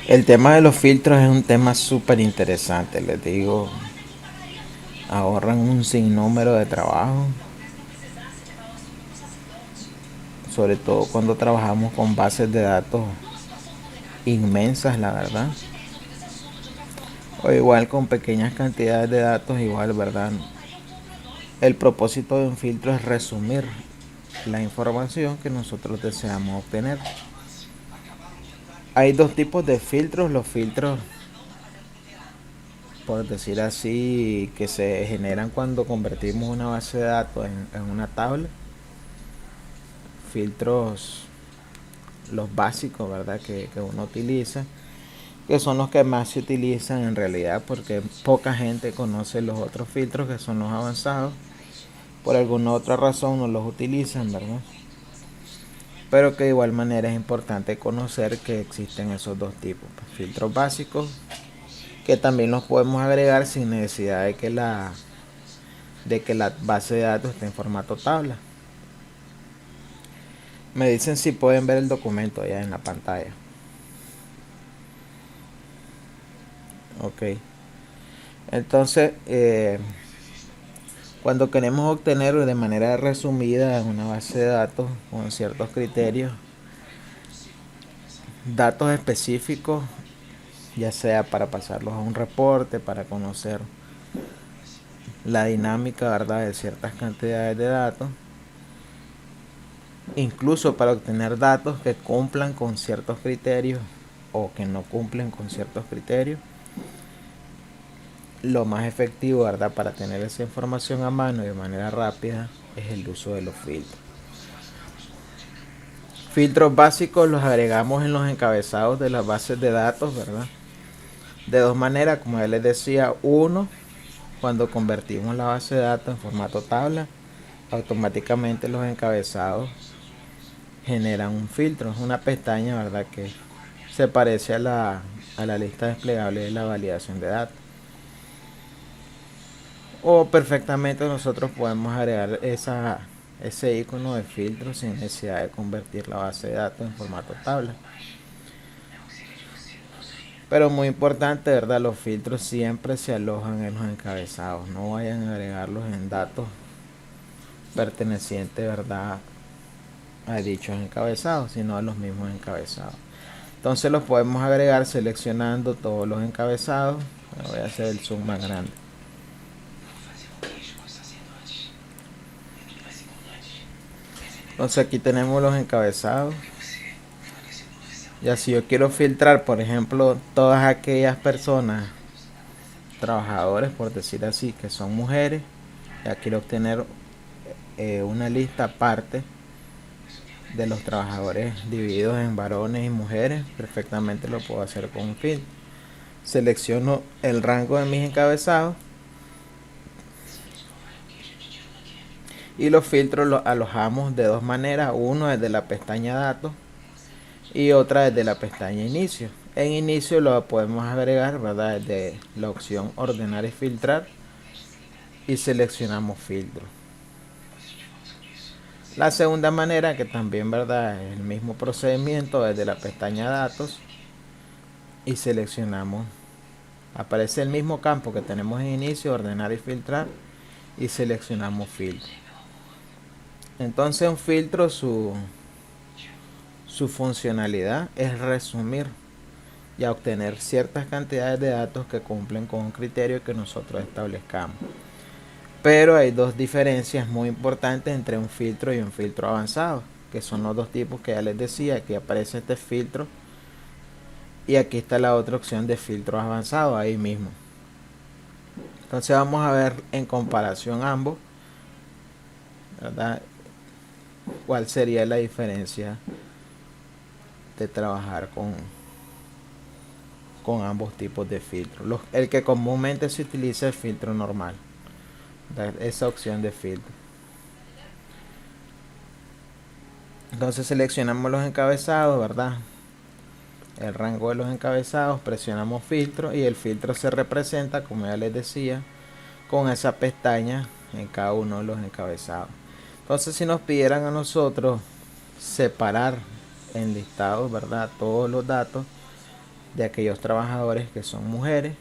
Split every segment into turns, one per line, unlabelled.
El tema de los filtros es un tema súper interesante, les digo, ahorran un sinnúmero de trabajo, sobre todo cuando trabajamos con bases de datos inmensas, la verdad, o igual con pequeñas cantidades de datos, igual, ¿verdad? El propósito de un filtro es resumir la información que nosotros deseamos obtener. Hay dos tipos de filtros, los filtros, por decir así, que se generan cuando convertimos una base de datos en una tabla. Filtros, los básicos, ¿verdad? Que uno utiliza, que son los que más se utilizan en realidad, porque poca gente conoce los otros filtros que son los avanzados. Por alguna otra razón no los utilizan, ¿verdad? Pero que de igual manera es importante conocer que existen esos dos tipos, pues, filtros básicos, que también los podemos agregar sin necesidad de que la base de datos esté en formato tabla. Me dicen si pueden ver el documento ya en la pantalla. Ok. Entonces, cuando queremos obtener de manera resumida una base de datos con ciertos criterios, datos específicos, ya sea para pasarlos a un reporte, para conocer la dinámica, ¿verdad?, de ciertas cantidades de datos, incluso para obtener datos que cumplan con ciertos criterios o que no cumplen con ciertos criterios, lo más efectivo, ¿verdad?, para tener esa información a mano y de manera rápida es el uso de los filtros. Filtros básicos los agregamos en los encabezados de las bases de datos, ¿verdad? De dos maneras, como ya les decía. Uno, cuando convertimos la base de datos en formato tabla, automáticamente los encabezados generan un filtro, una pestaña, ¿verdad?, que se parece a la lista desplegable de la validación de datos. O perfectamente nosotros podemos agregar ese icono de filtro sin necesidad de convertir la base de datos en formato tabla. Pero muy importante, ¿verdad? Los filtros siempre se alojan en los encabezados. No vayan a agregarlos en datos pertenecientes, ¿verdad?, a dichos encabezados, sino a los mismos encabezados. Entonces los podemos agregar seleccionando todos los encabezados. Voy a hacer el zoom más grande. Entonces aquí tenemos los encabezados. Ya si yo quiero filtrar, por ejemplo, todas aquellas personas, trabajadores, por decir así, que son mujeres, ya quiero obtener una lista aparte de los trabajadores divididos en varones y mujeres, perfectamente lo puedo hacer con un filtro. Selecciono el rango de mis encabezados y los filtros los alojamos de dos maneras. Uno desde la pestaña datos y otra desde la pestaña inicio. En inicio lo podemos agregar, ¿verdad?, desde la opción ordenar y filtrar, y seleccionamos filtro. La segunda manera, que también, ¿verdad?, es el mismo procedimiento, desde la pestaña datos y seleccionamos, aparece el mismo campo que tenemos en inicio, ordenar y filtrar, y seleccionamos filtro. Entonces un filtro, su funcionalidad es resumir y a obtener ciertas cantidades de datos que cumplen con un criterio que nosotros establezcamos. Pero hay dos diferencias muy importantes entre un filtro y un filtro avanzado, que son los dos tipos que ya les decía. Aquí aparece este filtro y aquí está la otra opción de filtros avanzados, ahí mismo. Entonces vamos a ver en comparación ambos, ¿verdad?, cuál sería la diferencia de trabajar con ambos tipos de filtros. El que comúnmente se utiliza es el filtro normal, esa opción de filtro. Entonces seleccionamos los encabezados, ¿verdad? el rango de los encabezados, presionamos filtro y el filtro se representa, como ya les decía, con esa pestaña en cada uno de los encabezados. Entonces, si nos pidieran a nosotros separar en listados, ¿verdad?, todos los datos de aquellos trabajadores que son mujeres,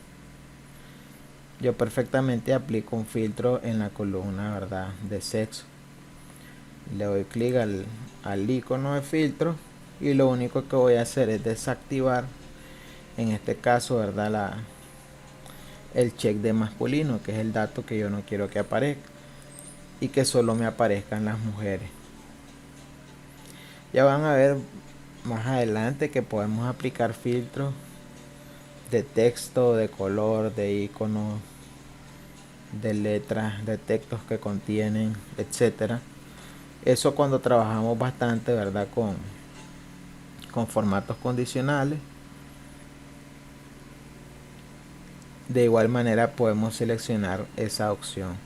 yo perfectamente aplico un filtro en la columna, ¿verdad?, de sexo. Le doy clic al icono de filtro y lo único que voy a hacer es desactivar, en este caso, ¿verdad?, el check de masculino, que es el dato que yo no quiero que aparezca y que solo me aparezcan las mujeres. Ya van a ver más adelante que podemos aplicar filtros de texto, de color, de iconos, de letras, de textos que contienen, etcétera. Eso cuando trabajamos bastante, ¿verdad?, con formatos condicionales. De igual manera podemos seleccionar esa opción.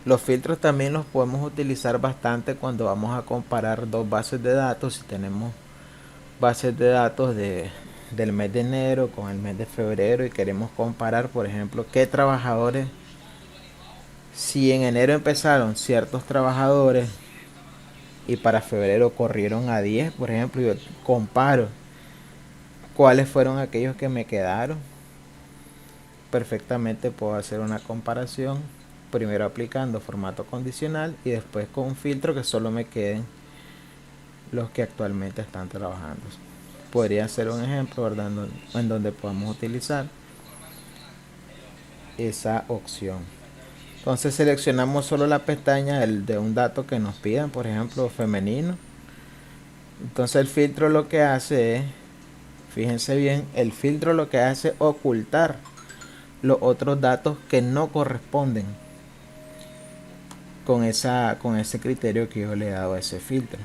Los filtros también los podemos utilizar bastante cuando vamos a comparar dos bases de datos. Si tenemos bases de datos del mes de enero con el mes de febrero y queremos comparar, por ejemplo, qué trabajadores, si en enero empezaron ciertos trabajadores y para febrero corrieron a 10, por ejemplo, yo comparo cuáles fueron aquellos que me quedaron. Perfectamente puedo hacer una comparación, primero aplicando formato condicional y después con un filtro que solo me queden los que actualmente están trabajando. Podría ser un ejemplo, ¿verdad?, en donde podamos utilizar esa opción. Entonces seleccionamos solo la pestaña de un dato que nos pidan, por ejemplo femenino. Entonces el filtro lo que hace es, fíjense bien, el filtro lo que hace es ocultar los otros datos que no corresponden con ese criterio que yo le he dado a ese filtro.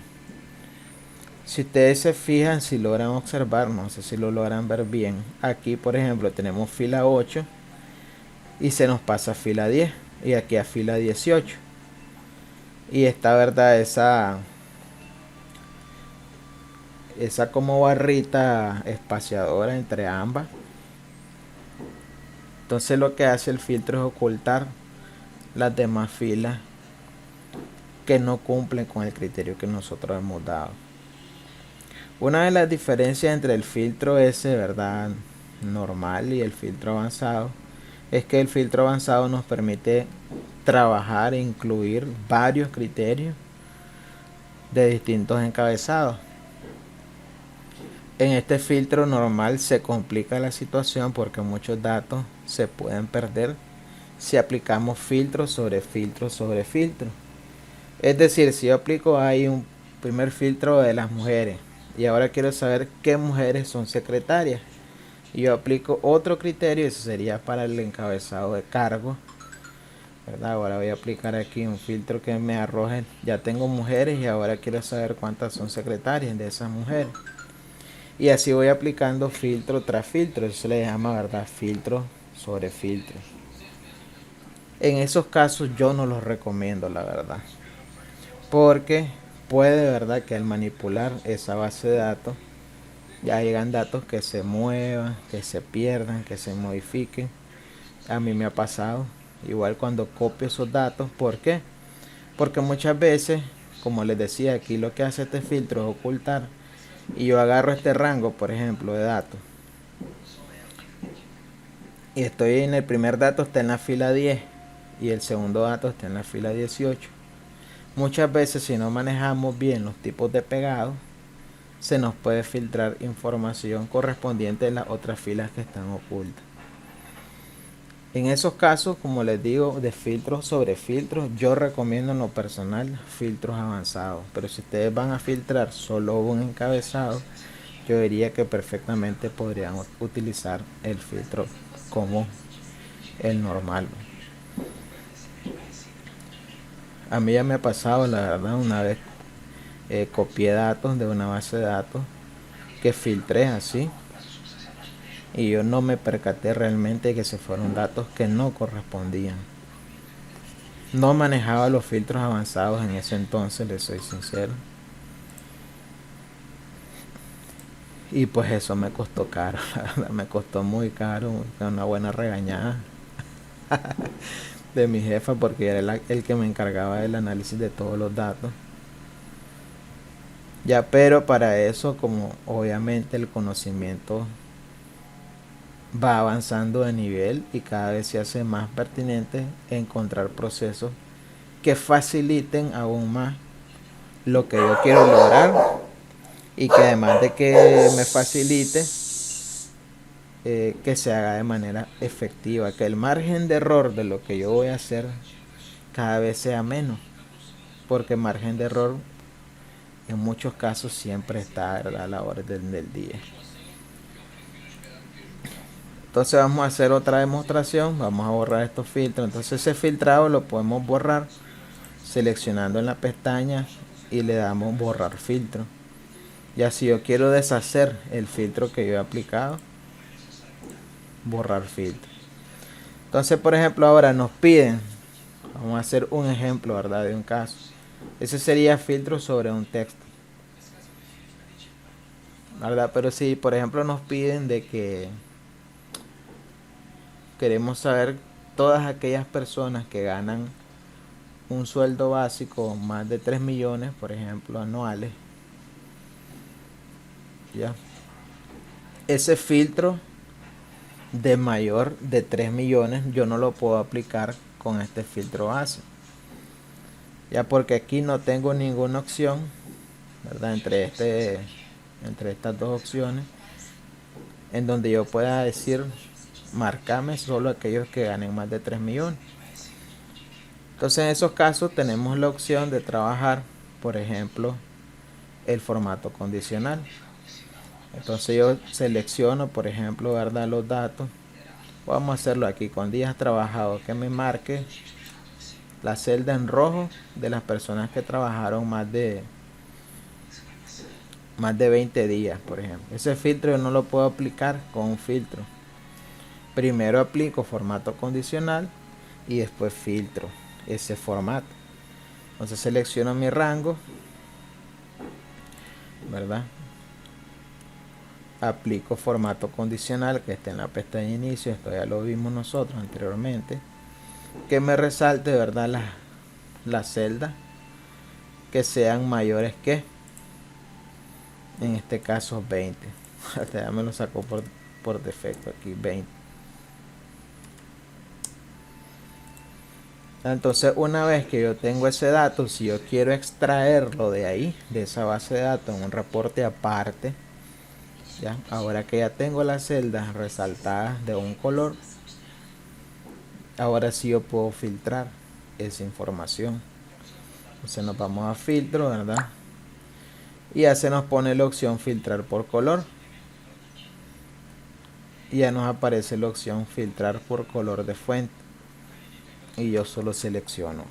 Si ustedes se fijan, si logran observar, no sé si lo logran ver bien, aquí por ejemplo tenemos fila 8 y se nos pasa a fila 10 y aquí a fila 18 y está, verdad, esa como barrita espaciadora entre ambas. Entonces lo que hace el filtro es ocultar las demás filas que no cumplen con el criterio que nosotros hemos dado. Una de las diferencias entre el filtro ese, ¿verdad?, normal y el filtro avanzado es que el filtro avanzado nos permite trabajar e incluir varios criterios de distintos encabezados. En este filtro normal se complica la situación porque muchos datos se pueden perder si aplicamos filtro sobre filtro sobre filtro. Es decir, si yo aplico ahí un primer filtro de las mujeres y ahora quiero saber qué mujeres son secretarias, y yo aplico otro criterio, eso sería para el encabezado de cargo, ¿verdad? Ahora voy a aplicar aquí un filtro que me arroje, ya tengo mujeres y ahora quiero saber cuántas son secretarias de esas mujeres. Y así voy aplicando filtro tras filtro, eso se le llama, ¿verdad?, filtro sobre filtro. En esos casos yo no los recomiendo, la verdad, porque puede, ¿verdad?, que al manipular esa base de datos ya llegan datos que se muevan, que se pierdan, que se modifiquen. A mí me ha pasado igual cuando copio esos datos. ¿Por qué? Porque muchas veces, como les decía, aquí lo que hace este filtro es ocultar, y yo agarro este rango, por ejemplo, de datos y estoy en el primer dato, está en la fila 10 y el segundo dato está en la fila 18. Muchas veces, si no manejamos bien los tipos de pegados, se nos puede filtrar información correspondiente en las otras filas que están ocultas. En esos casos, como les digo, de filtros sobre filtros, yo recomiendo en lo personal filtros avanzados. Pero si ustedes van a filtrar solo un encabezado, yo diría que perfectamente podrían utilizar el filtro como el normal. A mí ya me ha pasado, la verdad, una vez copié datos de una base de datos que filtré así y yo no me percaté realmente que se fueron datos que no correspondían. No manejaba los filtros avanzados en ese entonces, les soy sincero. Y pues eso me costó caro, la verdad, me costó muy caro, una buena regañada de mi jefa porque era el que me encargaba del análisis de todos los datos. Ya, pero para eso, como obviamente el conocimiento va avanzando de nivel y cada vez se hace más pertinente encontrar procesos que faciliten aún más lo que yo quiero lograr y que además de que me facilite, que se haga de manera efectiva, que el margen de error de lo que yo voy a hacer cada vez sea menos, porque margen de error en muchos casos siempre está, ¿verdad?, a la orden del día. Entonces vamos a hacer otra demostración, vamos a borrar estos filtros. Entonces ese filtrado lo podemos borrar seleccionando en la pestaña y le damos borrar filtro. Ya si yo quiero deshacer el filtro que yo he aplicado, borrar filtro. Entonces, por ejemplo, ahora nos piden, vamos a hacer un ejemplo, ¿verdad?, de un caso. Ese sería filtro sobre un texto, ¿verdad? Pero si, por ejemplo, nos piden de que queremos saber todas aquellas personas que ganan un sueldo básico más de 3 millones, por ejemplo, anuales, ¿ya? Ese filtro de mayor de 3 millones yo no lo puedo aplicar con este filtro base, ya, porque aquí no tengo ninguna opción, ¿verdad?, entre estas dos opciones en donde yo pueda decir marcame solo aquellos que ganen más de 3 millones. Entonces en esos casos tenemos la opción de trabajar, por ejemplo, el formato condicional. Entonces yo selecciono, por ejemplo, ¿verdad?, los datos. Vamos a hacerlo aquí con días trabajados, que me marque la celda en rojo de las personas que trabajaron más de 20 días, por ejemplo. Ese filtro yo no lo puedo aplicar con un filtro. Primero aplico formato condicional y después filtro ese formato. Entonces selecciono mi rango, ¿verdad? Aplico formato condicional que está en la pestaña de inicio. Esto ya lo vimos nosotros anteriormente. Que me resalte, ¿verdad?, las celdas que sean mayores que, en este caso, 20. Hasta ya me lo sacó por defecto aquí, 20. Entonces una vez que yo tengo ese dato, si yo quiero extraerlo de ahí, de esa base de datos, en un reporte aparte, ya, ahora que ya tengo las celdas resaltadas de un color, ahora sí yo puedo filtrar esa información. Entonces nos vamos a filtro, ¿verdad? Y ya se nos pone la opción filtrar por color. Y ya nos aparece la opción filtrar por color de fuente. Y yo solo selecciono.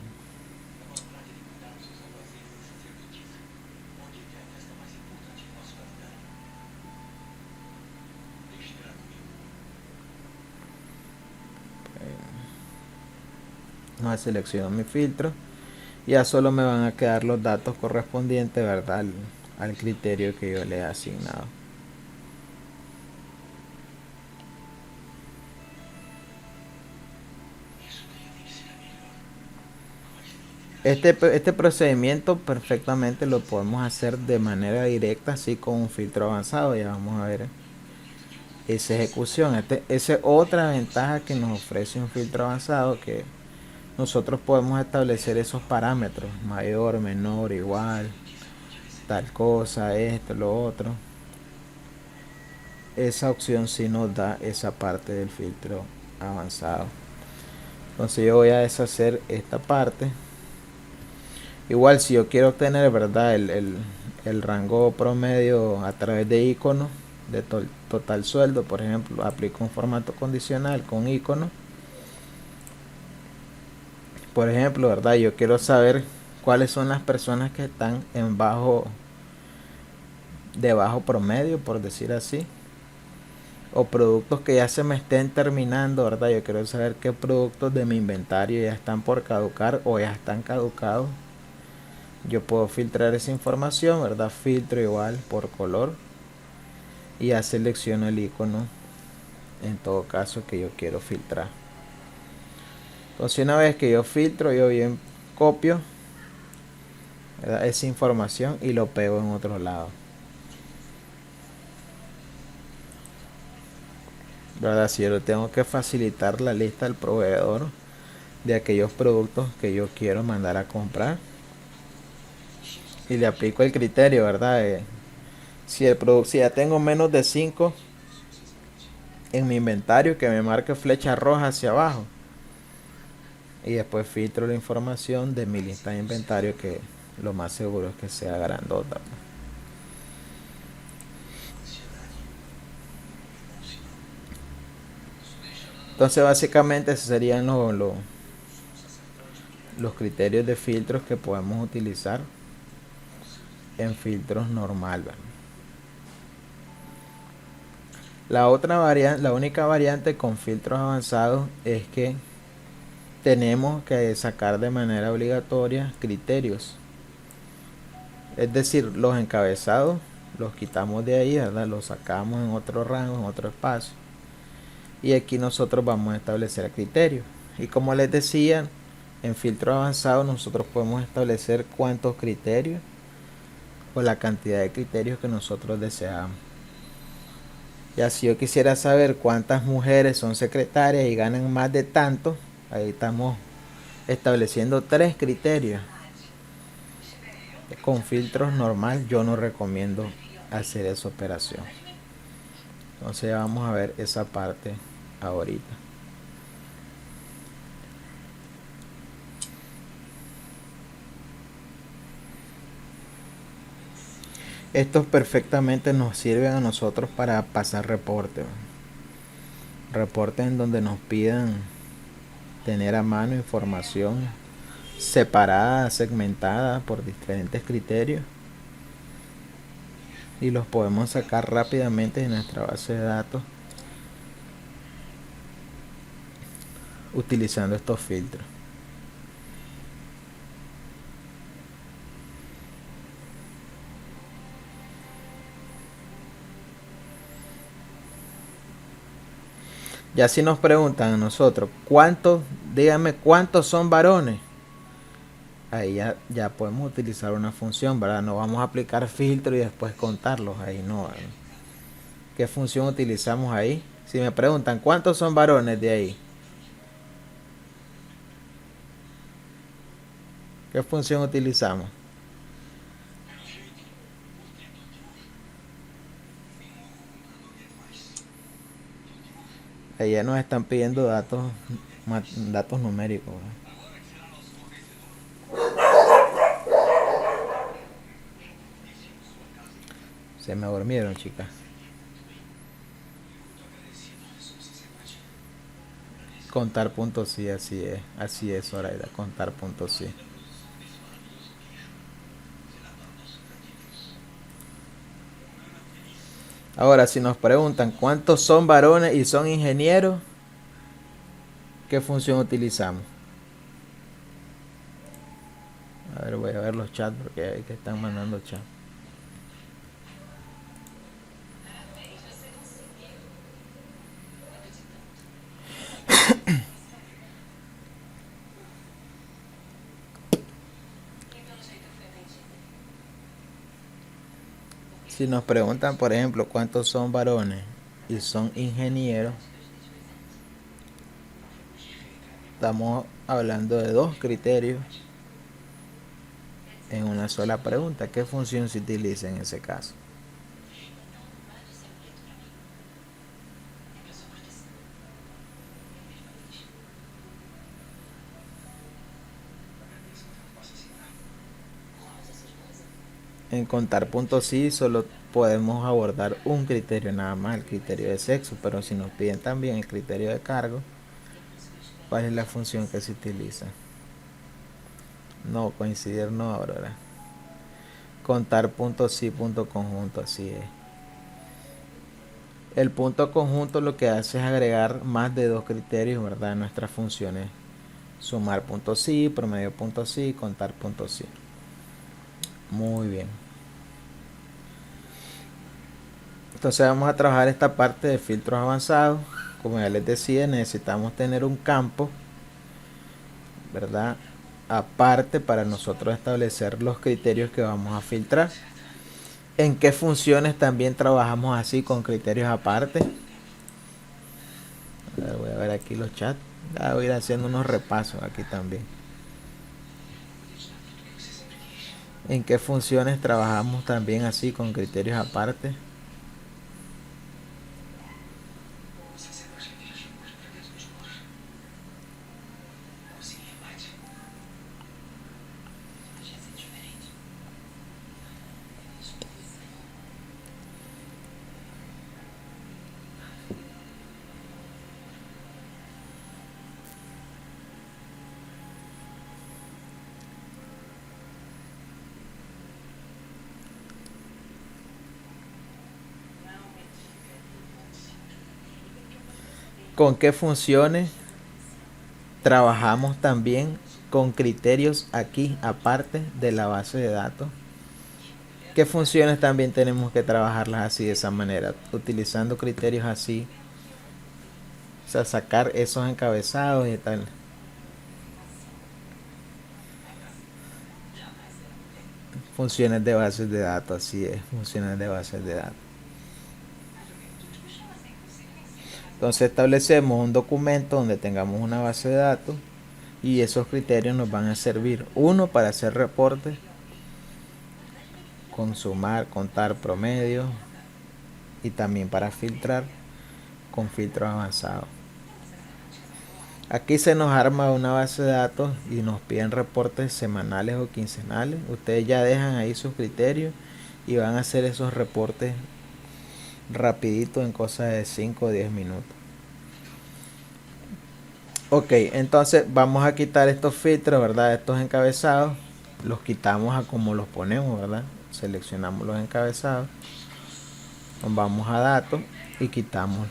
No selecciono mi filtro. Ya solo me van a quedar los datos correspondientes, ¿verdad?, al criterio que yo le he asignado. Este procedimiento perfectamente lo podemos hacer de manera directa, así con un filtro avanzado. Ya vamos a ver esa ejecución. Esa es otra ventaja que nos ofrece un filtro avanzado, que nosotros podemos establecer esos parámetros: mayor, menor, igual, tal cosa, esto, lo otro. Esa opción sí nos da esa parte del filtro avanzado. Entonces yo voy a deshacer esta parte. Igual si yo quiero obtener, ¿verdad?, el rango promedio a través de icono de total sueldo, por ejemplo, aplico un formato condicional con icono. Por ejemplo, ¿verdad?, yo quiero saber cuáles son las personas que están de bajo promedio, por decir así, o productos que ya se me estén terminando, ¿verdad? Yo quiero saber qué productos de mi inventario ya están por caducar o ya están caducados. Yo puedo filtrar esa información, ¿verdad? Filtro igual por color. y ya selecciono el icono en todo caso que yo quiero filtrar. Entonces una vez que yo filtro, yo bien copio, ¿verdad?, esa información y lo pego en otro lado, ¿verdad? Si yo le tengo que facilitar la lista al proveedor de aquellos productos que yo quiero mandar a comprar, y le aplico el criterio, ¿verdad? Si ya tengo menos de 5 en mi inventario, que me marque flecha roja hacia abajo, y después filtro la información de mi lista de inventario, que lo más seguro es que sea grandota. Entonces básicamente esos serían los criterios de filtros que podemos utilizar en filtros normal, ¿verdad? La única variante con filtros avanzados es que tenemos que sacar de manera obligatoria criterios. Es decir, los encabezados los quitamos de ahí, ¿verdad? Los sacamos en otro rango, en otro espacio. Y aquí nosotros vamos a establecer criterios. Y como les decía, en filtro avanzado nosotros podemos establecer cuántos criterios o la cantidad de criterios que nosotros deseamos. Ya si yo quisiera saber cuántas mujeres son secretarias y ganan más de tanto, ahí estamos estableciendo 3 criterios. Con filtros normal yo no recomiendo hacer esa operación. Entonces vamos a ver esa parte ahorita. Estos perfectamente nos sirven a nosotros para pasar reportes. Reportes en donde nos pidan tener a mano información separada, segmentada por diferentes criterios, y los podemos sacar rápidamente de nuestra base de datos utilizando estos filtros. Ya si nos preguntan a nosotros díganme cuántos son varones, ahí ya podemos utilizar una función, ¿verdad? No vamos a aplicar filtro y después contarlos, ahí no, ¿verdad? ¿Qué función utilizamos ahí? Si me preguntan cuántos son varones de ahí, ¿qué función utilizamos? Ahí ya nos están pidiendo datos numéricos, ¿verdad? Se me durmieron, chicas. Contar puntos sí, así es, Zoraida, contar puntos sí. Ahora, si nos preguntan cuántos son varones y son ingenieros, ¿qué función utilizamos? A ver, voy a ver los chats porque hay que están mandando chat. Si nos preguntan, por ejemplo, cuántos son varones y son ingenieros, estamos hablando de 2 criterios en una sola pregunta. ¿Qué función se utiliza en ese caso? En contar puntos sí, solo podemos abordar un criterio nada más, el criterio de sexo, pero si nos piden también el criterio de cargo, ¿cuál es la función que se utiliza? No, coincidir no, Aurora. Contar puntos sí, punto conjunto, así es. El punto conjunto lo que hace es agregar más de 2 criterios, ¿verdad? En nuestras funciones. Sumar puntos sí, promedio puntos sí, contar puntos sí. Muy bien. Entonces vamos a trabajar esta parte de filtros avanzados. Como ya les decía, necesitamos tener un campo, ¿verdad? Aparte para nosotros establecer los criterios que vamos a filtrar. ¿En qué funciones también trabajamos así con criterios aparte? Voy a ver aquí los chats. Voy a ir haciendo unos repasos aquí también. ¿En qué funciones trabajamos también así con criterios aparte? ¿Con qué funciones trabajamos también con criterios aquí aparte de la base de datos? ¿Qué funciones también tenemos que trabajarlas así de esa manera? Utilizando criterios así. O sea, sacar esos encabezados y tal. Funciones de bases de datos, así es. Funciones de bases de datos. Entonces establecemos un documento donde tengamos una base de datos y esos criterios nos van a servir, uno, para hacer reportes, consumar, contar promedio, y también para filtrar con filtros avanzados. Aquí se nos arma una base de datos y nos piden reportes semanales o quincenales. Ustedes ya dejan ahí sus criterios y van a hacer esos reportes rapidito en cosa de 5 o 10 minutos. Ok, entonces vamos a quitar estos filtros, ¿verdad? Estos encabezados. Los quitamos a como los ponemos, ¿verdad? Seleccionamos los encabezados. Vamos a datos y quitamos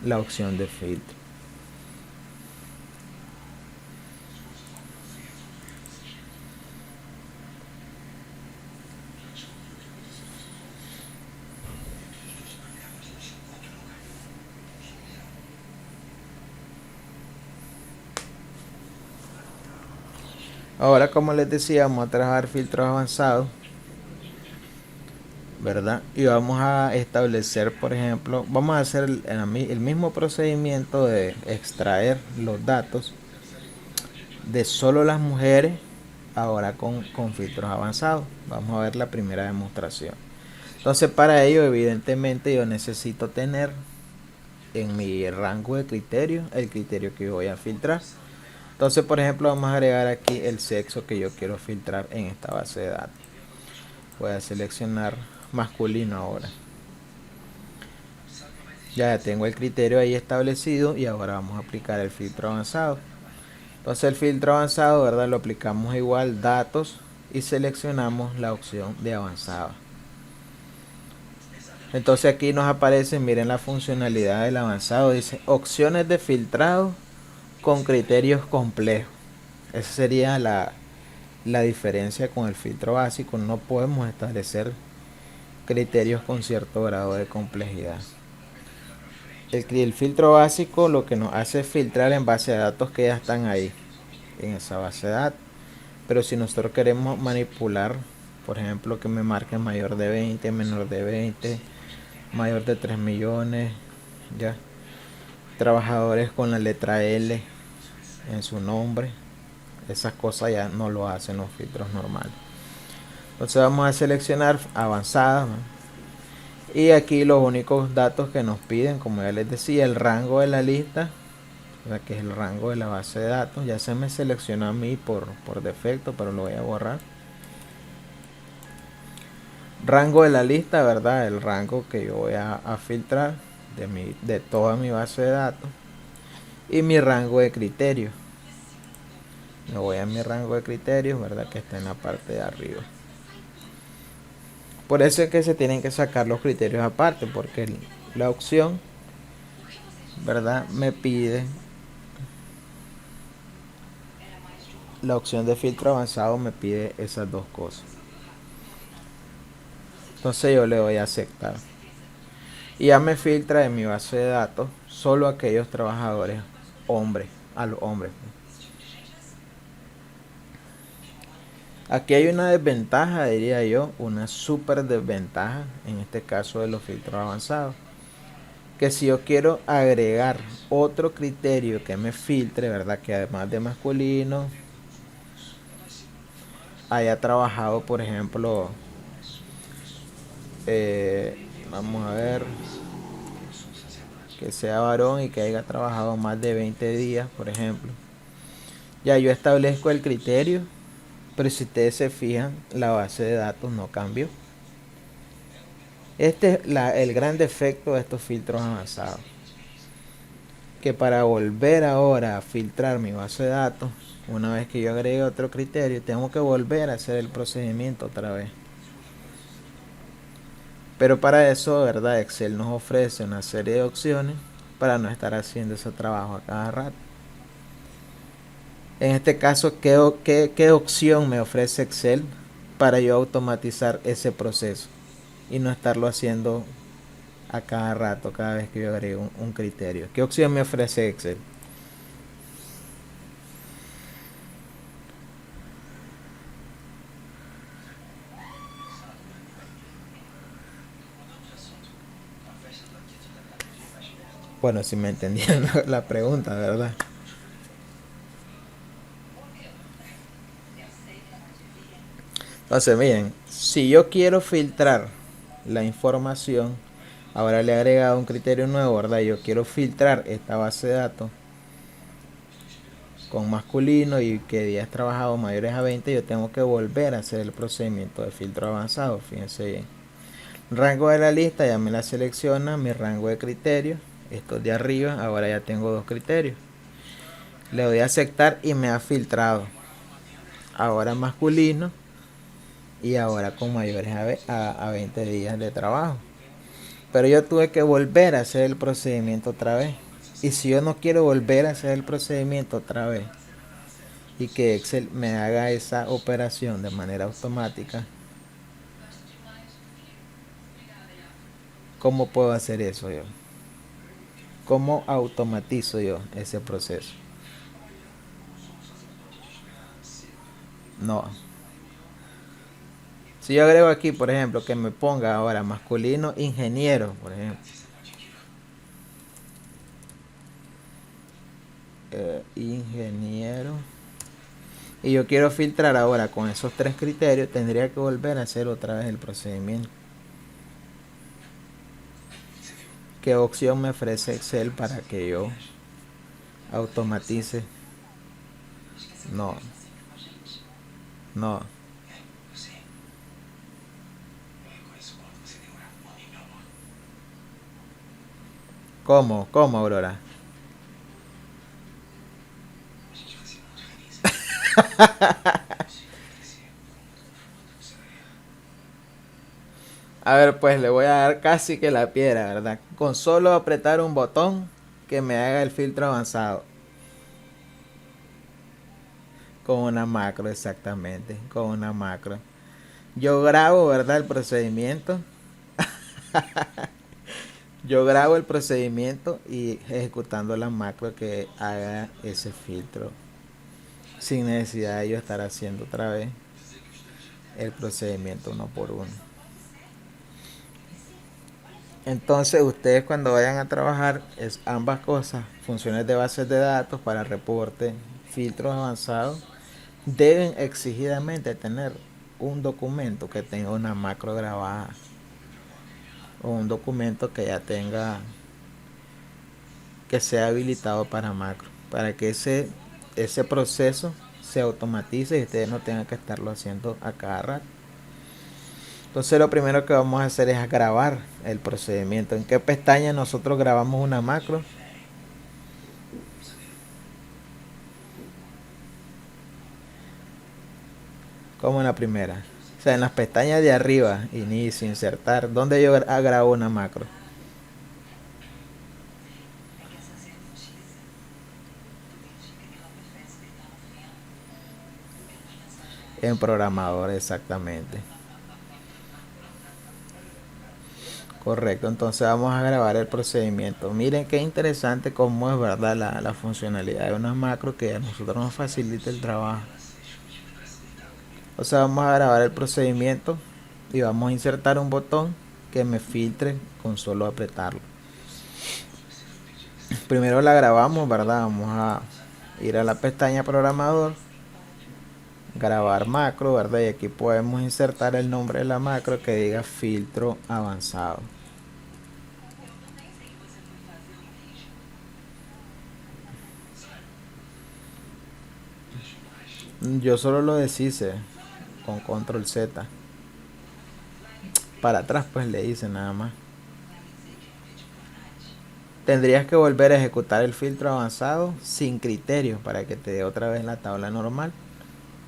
la opción de filtro. Ahora, como les decía, vamos a trabajar filtros avanzados, ¿verdad? Y vamos a establecer, por ejemplo, vamos a hacer el mismo procedimiento de extraer los datos de solo las mujeres, ahora con filtros avanzados. Vamos a ver la primera demostración. Entonces, para ello, evidentemente, yo necesito tener en mi rango de criterios el criterio que voy a filtrar. Entonces, por ejemplo, vamos a agregar aquí el sexo que yo quiero filtrar en esta base de datos. Voy a seleccionar masculino ahora. Ya tengo el criterio ahí establecido y ahora vamos a aplicar el filtro avanzado. Entonces el filtro avanzado, ¿verdad? Lo aplicamos igual, datos, y seleccionamos la opción de avanzado. Entonces aquí nos aparece, miren la funcionalidad del avanzado, dice opciones de filtrado con criterios complejos. Esa sería la diferencia con el filtro básico. No podemos establecer criterios con cierto grado de complejidad. El filtro básico lo que nos hace es filtrar en base a datos que ya están ahí en esa base de datos. Pero si nosotros queremos manipular, por ejemplo, que me marque mayor de 20, menor de 20, mayor de 3 millones, ya, trabajadores con la letra L en su nombre, esas cosas ya no lo hacen los filtros normales. Entonces vamos a seleccionar avanzada, ¿no? Y aquí los únicos datos que nos piden, como ya les decía, el rango de la lista, que es el rango de la base de datos. Ya se me seleccionó a mí por defecto, pero lo voy a borrar. Rango de la lista, ¿verdad? El rango que yo voy a filtrar de toda mi base de datos. Y mi rango de criterios. Me voy a mi rango de criterios, ¿verdad? Que está en la parte de arriba. Por eso es que se tienen que sacar los criterios aparte, porque la opción, ¿verdad? Me pide, la opción de filtro avanzado me pide esas dos cosas. Entonces yo le doy a aceptar. Y ya me filtra en mi base de datos solo aquellos trabajadores hombres, a los hombres. Aquí hay una desventaja, diría yo, una súper desventaja, en este caso de los filtros avanzados. Que si yo quiero agregar otro criterio que me filtre, ¿verdad? Que además de masculino, haya trabajado, por ejemplo, vamos a ver, que sea varón y que haya trabajado más de 20 días, por ejemplo. Ya yo establezco el criterio, pero si ustedes se fijan, la base de datos no cambió. Este es el gran defecto de estos filtros avanzados. Que para volver ahora a filtrar mi base de datos, una vez que yo agregue otro criterio, tengo que volver a hacer el procedimiento otra vez. Pero para eso, ¿verdad? Excel nos ofrece una serie de opciones para no estar haciendo ese trabajo a cada rato. En este caso, ¿qué opción me ofrece Excel para yo automatizar ese proceso y no estarlo haciendo a cada rato, cada vez que yo agrego un criterio? ¿Qué opción me ofrece Excel? Bueno, si me entendieron la pregunta, ¿verdad? Entonces, miren, si yo quiero filtrar la información, ahora le he agregado un criterio nuevo, ¿verdad? Yo quiero filtrar esta base de datos con masculino y que días trabajados mayores a 20, yo tengo que volver a hacer el procedimiento de filtro avanzado, fíjense bien. Rango de la lista ya me la selecciona, mi rango de criterios, estos de arriba, ahora ya tengo dos criterios. Le doy a aceptar y me ha filtrado. Ahora masculino y ahora con mayores a 20 días de trabajo. Pero yo tuve que volver a hacer el procedimiento otra vez. Y si yo no quiero volver a hacer el procedimiento otra vez y que Excel me haga esa operación de manera automática, ¿cómo puedo hacer eso yo? ¿Cómo automatizo yo ese proceso? No. Si yo agrego aquí, por ejemplo, que me ponga ahora masculino ingeniero, por ejemplo. Ingeniero. Y yo quiero filtrar ahora con esos tres criterios, tendría que volver a hacer otra vez el procedimiento. ¿Qué opción me ofrece Excel para que yo automatice? No. No. ¿Cómo? ¿Cómo, Aurora? A ver, pues le voy a dar casi que la piedra, ¿verdad? Con solo apretar un botón que me haga el filtro avanzado. Con una macro, exactamente. Con una macro. Yo grabo, ¿verdad? El procedimiento. Yo grabo el procedimiento y ejecutando la macro que haga ese filtro. Sin necesidad de yo estar haciendo otra vez el procedimiento uno por uno. Entonces ustedes cuando vayan a trabajar es ambas cosas, funciones de bases de datos para reporte, filtros avanzados, deben exigidamente tener un documento que tenga una macro grabada o un documento que ya tenga, que sea habilitado para macro, para que ese proceso se automatice y ustedes no tengan que estarlo haciendo a cada rato. Entonces lo primero que vamos a hacer es grabar el procedimiento. ¿En qué pestaña nosotros grabamos una macro? Como en la primera. O sea, en las pestañas de arriba, inicio, insertar. ¿Dónde yo grabo una macro? En programador, exactamente. Correcto, entonces vamos a grabar el procedimiento. Miren qué interesante cómo es verdad la funcionalidad de una macro que a nosotros nos facilita el trabajo. O sea, vamos a grabar el procedimiento y vamos a insertar un botón que me filtre con solo apretarlo. Primero la grabamos, ¿verdad? Vamos a ir a la pestaña programador, grabar macro, ¿verdad? Y aquí podemos insertar el nombre de la macro que diga filtro avanzado. Yo solo lo deshice con control Z. Para atrás pues le hice nada más. Tendrías que volver a ejecutar el filtro avanzado sin criterios para que te dé otra vez la tabla normal.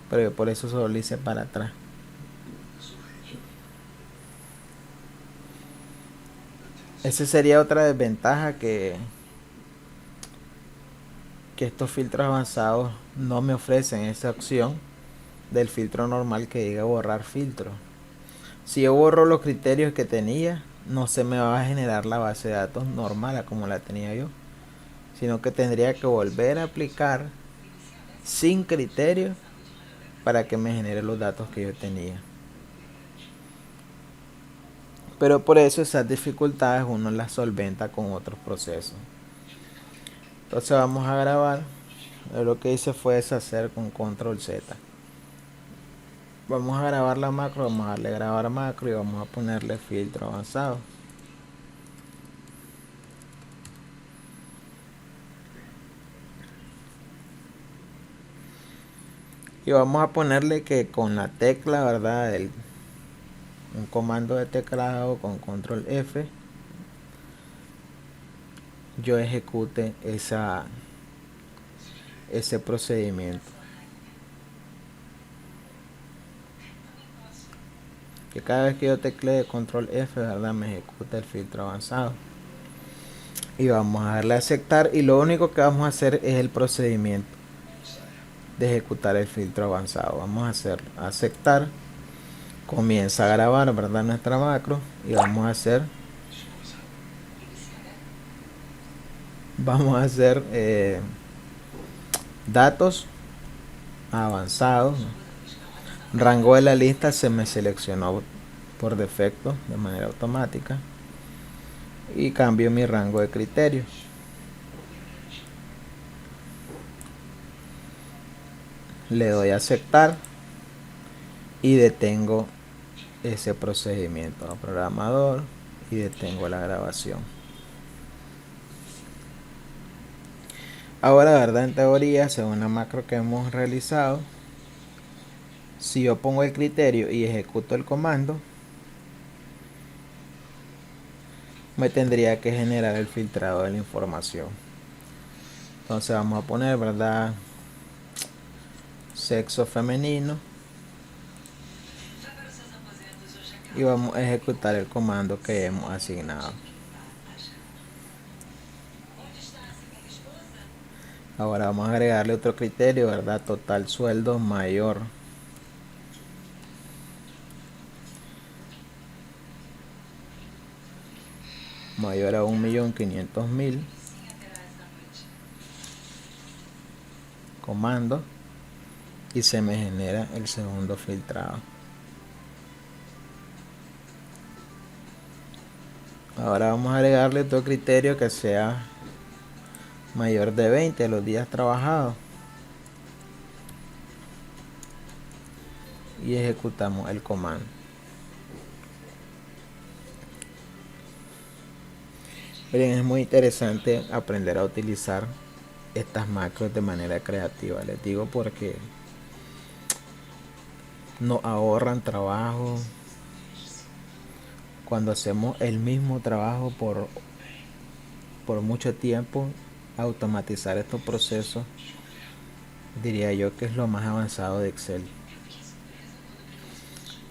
Pero yo por eso solo le hice para atrás. Esa sería otra desventaja que estos filtros avanzados no me ofrecen esa opción del filtro normal que diga borrar filtro. Si yo borro los criterios que tenía, no se me va a generar la base de datos normal como la tenía yo, sino que tendría que volver a aplicar sin criterios para que me genere los datos que yo tenía. Pero por eso esas dificultades uno las solventa con otros procesos. Entonces vamos a grabar. Lo que hice fue deshacer con control Z. Vamos a grabar la macro, vamos a darle grabar macro y vamos a ponerle filtro avanzado. Y vamos a ponerle que con la tecla, ¿verdad? Un comando de teclado con control F, yo ejecute ese procedimiento. Que cada vez que yo teclee control F, ¿verdad? Me ejecuta el filtro avanzado. Y vamos a darle a aceptar y lo único que vamos a hacer es el procedimiento de ejecutar el filtro avanzado. Vamos a hacer aceptar, comienza a grabar, ¿verdad? Nuestra macro y vamos a hacer datos avanzados. Rango de la lista se me seleccionó por defecto de manera automática y cambio mi rango de criterios. Le doy a aceptar y detengo ese procedimiento a programador y detengo la grabación. Ahora, verdad, en teoría, según la macro que hemos realizado, si yo pongo el criterio y ejecuto el comando, me tendría que generar el filtrado de la información. Entonces vamos a poner, ¿verdad? Sexo femenino. Y vamos a ejecutar el comando que hemos asignado. Ahora vamos a agregarle otro criterio, ¿verdad? Total sueldo mayor a 1.500.000. Comando y se me genera el segundo filtrado. Ahora vamos a agregarle otro criterio que sea mayor de 20 los días trabajados y ejecutamos el comando. Miren, es muy interesante aprender a utilizar estas macros de manera creativa. Les digo porque nos ahorran trabajo. Cuando hacemos el mismo trabajo por mucho tiempo, automatizar estos procesos, diría yo que es lo más avanzado de Excel.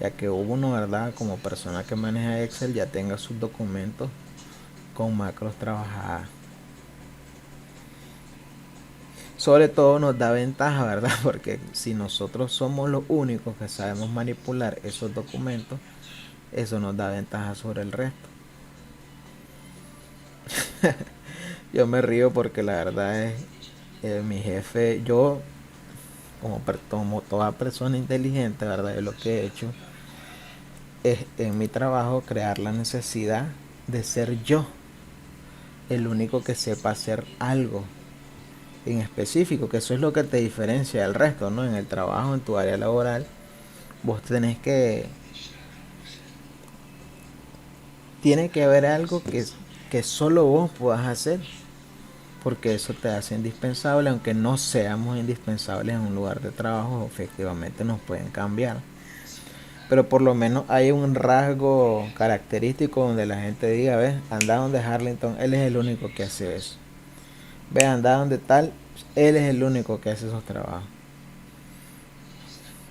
Ya que uno, ¿verdad? Como persona que maneja Excel ya tenga sus documentos con macros trabajadas. Sobre todo nos da ventaja, ¿verdad? Porque si nosotros somos los únicos que sabemos manipular esos documentos, eso nos da ventaja sobre el resto. Yo me río porque la verdad es, mi jefe, yo como toda persona inteligente, ¿verdad? Yo lo que he hecho es en mi trabajo crear la necesidad de ser yo el único que sepa hacer algo en específico, que eso es lo que te diferencia del resto, ¿no? En el trabajo, en tu área laboral, vos tenés que, tiene que haber algo que solo vos puedas hacer, porque eso te hace indispensable, aunque no seamos indispensables en un lugar de trabajo, efectivamente nos pueden cambiar. Pero por lo menos hay un rasgo característico donde la gente diga, ves, anda donde Harlington, él es el único que hace eso. Ve, anda donde tal, él es el único que hace esos trabajos.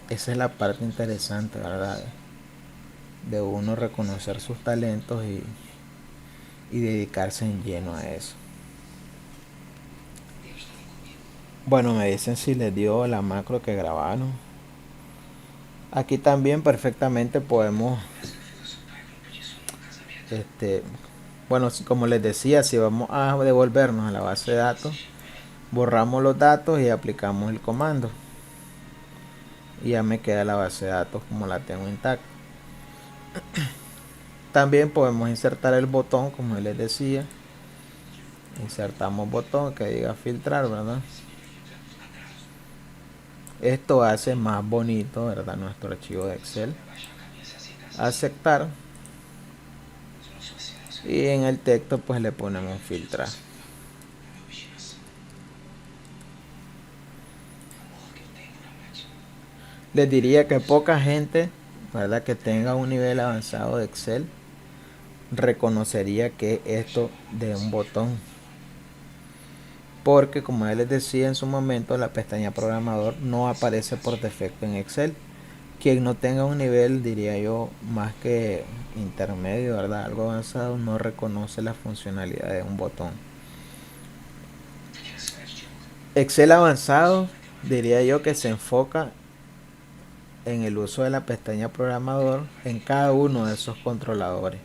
Esa es la parte interesante, ¿verdad? De uno reconocer sus talentos y dedicarse en lleno a eso. Bueno, me dicen si les dio la macro que grabaron. Aquí también perfectamente podemos, este, bueno, como les decía, si vamos a devolvernos a la base de datos, borramos los datos y aplicamos el comando. Y ya me queda la base de datos como la tengo intacta. También podemos insertar el botón, como les decía. Insertamos botón que diga filtrar, ¿verdad? Esto hace más bonito, ¿verdad? Nuestro archivo de Excel. Aceptar. Y en el texto pues le ponemos filtrar. Les diría que poca gente, ¿verdad?, que tenga un nivel avanzado de Excel reconocería que esto de un botón, porque como ya les decía en su momento, la pestaña programador no aparece por defecto en Excel. Quien no tenga un nivel, diría yo, más que intermedio, ¿verdad?, algo avanzado, no reconoce la funcionalidad de un botón. Excel avanzado, diría yo, que se enfoca en el uso de la pestaña programador en cada uno de esos controladores.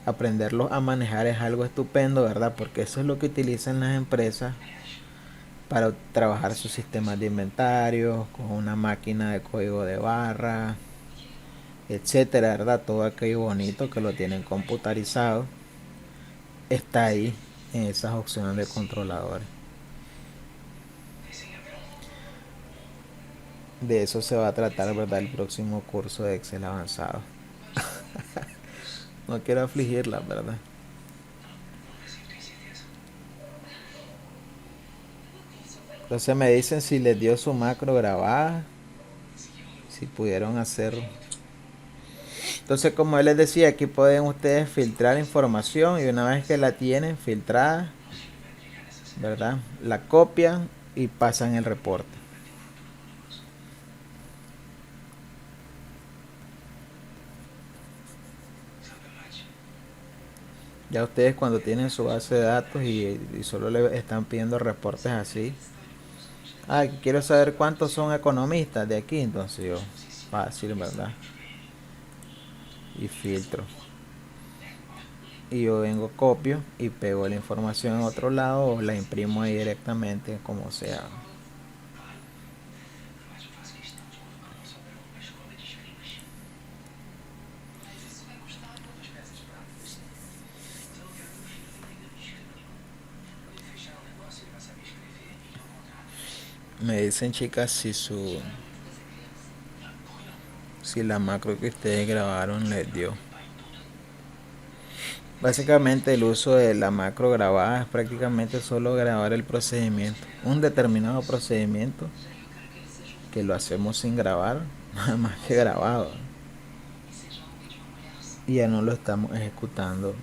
Aprenderlos a manejar es algo estupendo, ¿verdad? Porque eso es lo que utilizan las empresas para trabajar sus sistemas de inventario, con una máquina de código de barra, etcétera, ¿verdad? Todo aquello bonito que lo tienen computarizado está ahí en esas opciones de controladores. De eso se va a tratar, ¿verdad?, el próximo curso de Excel avanzado. No quiero afligirla, ¿verdad? Entonces me dicen si les dio su macro grabada, si pudieron hacer. Entonces, como les decía, aquí pueden ustedes filtrar información y una vez que la tienen filtrada, ¿verdad?, la copian y pasan el reporte. Ya ustedes cuando tienen su base de datos y solo le están pidiendo reportes así. Ah, quiero saber cuántos son economistas de aquí, entonces yo, fácil, ¿verdad? Y filtro. Y yo vengo, copio y pego la información en otro lado o la imprimo ahí directamente, como sea. Me dicen, chicas, si la macro que ustedes grabaron les dio. Básicamente el uso de la macro grabada es prácticamente solo grabar el procedimiento, un determinado procedimiento que lo hacemos sin grabar, nada más que grabado. Y ya no lo estamos ejecutando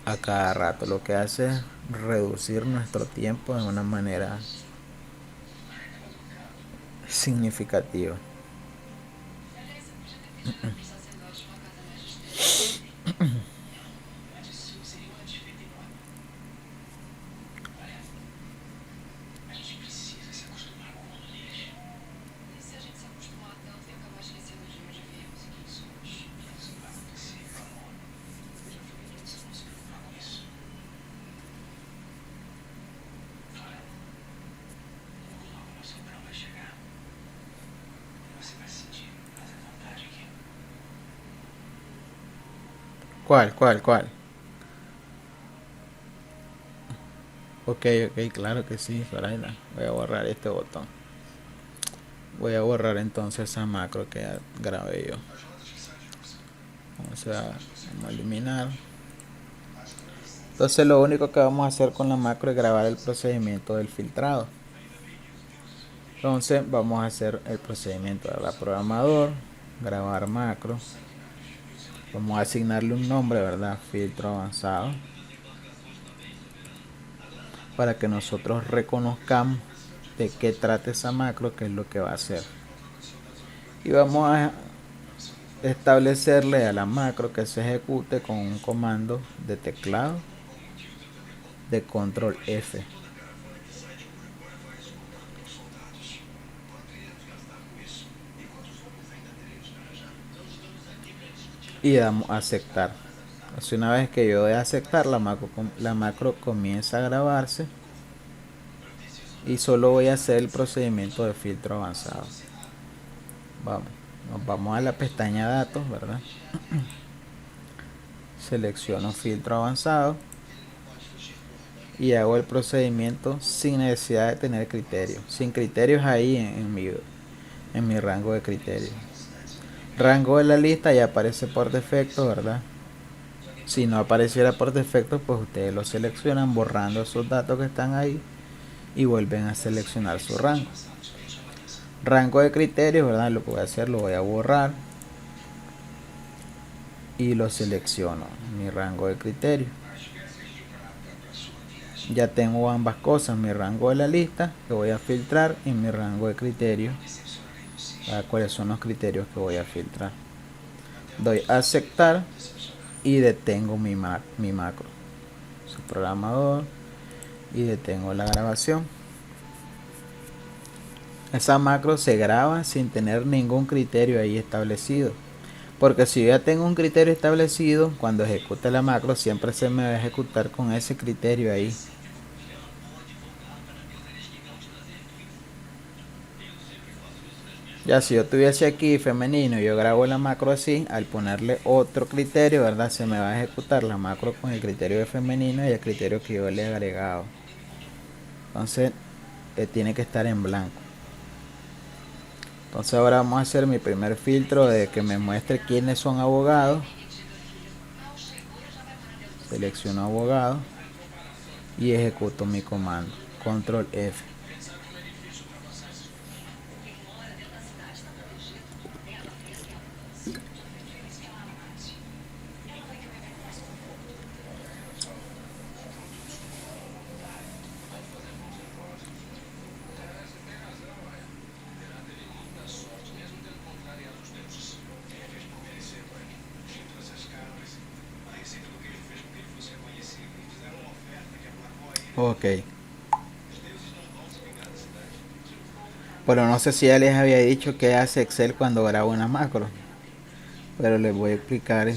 a cada rato. Lo que hace es reducir nuestro tiempo de una manera significativa. ¿Cuál? Ok, ok, claro que sí, Zoraida. Voy a borrar este botón. Voy a borrar entonces esa macro que grabé yo. Vamos a eliminar. Entonces lo único que vamos a hacer con la macro es grabar el procedimiento del filtrado. Entonces vamos a hacer el procedimiento de la programador, grabar macro. Vamos a asignarle un nombre, ¿verdad? Filtro avanzado. Para que nosotros reconozcamos de qué trata esa macro, qué es lo que va a hacer. Y vamos a establecerle a la macro que se ejecute con un comando de teclado de control F. Y damos a aceptar. Así, una vez que yo doy a aceptar, la macro comienza a grabarse y solo voy a hacer el procedimiento de filtro avanzado. Nos vamos a la pestaña datos, ¿verdad? Selecciono filtro avanzado y hago el procedimiento sin necesidad de tener criterios, sin criterios ahí en mi rango de criterios. Rango de la lista ya aparece por defecto, ¿verdad? Si no apareciera por defecto, pues ustedes lo seleccionan borrando esos datos que están ahí y vuelven a seleccionar su rango. Rango de criterios, ¿verdad? Lo que voy a hacer, lo voy a borrar y lo selecciono, mi rango de criterios. Ya tengo ambas cosas, mi rango de la lista que voy a filtrar y mi rango de criterios, cuáles son los criterios que voy a filtrar. Doy a aceptar y detengo mi macro, su programador, y detengo la grabación. Esa macro se graba sin tener ningún criterio ahí establecido, porque si yo ya tengo un criterio establecido, cuando ejecute la macro siempre se me va a ejecutar con ese criterio ahí. Ya si yo tuviese aquí femenino y yo grabo la macro así, al ponerle otro criterio, ¿verdad? Se me va a ejecutar la macro con el criterio de femenino y el criterio que yo le he agregado. Entonces tiene que estar en blanco. Entonces ahora vamos a hacer mi primer filtro de que me muestre quiénes son abogados. Selecciono abogado y ejecuto mi comando. Control F. Ok. Bueno, no sé si ya les había dicho qué hace Excel cuando graba una macro, pero les voy a explicar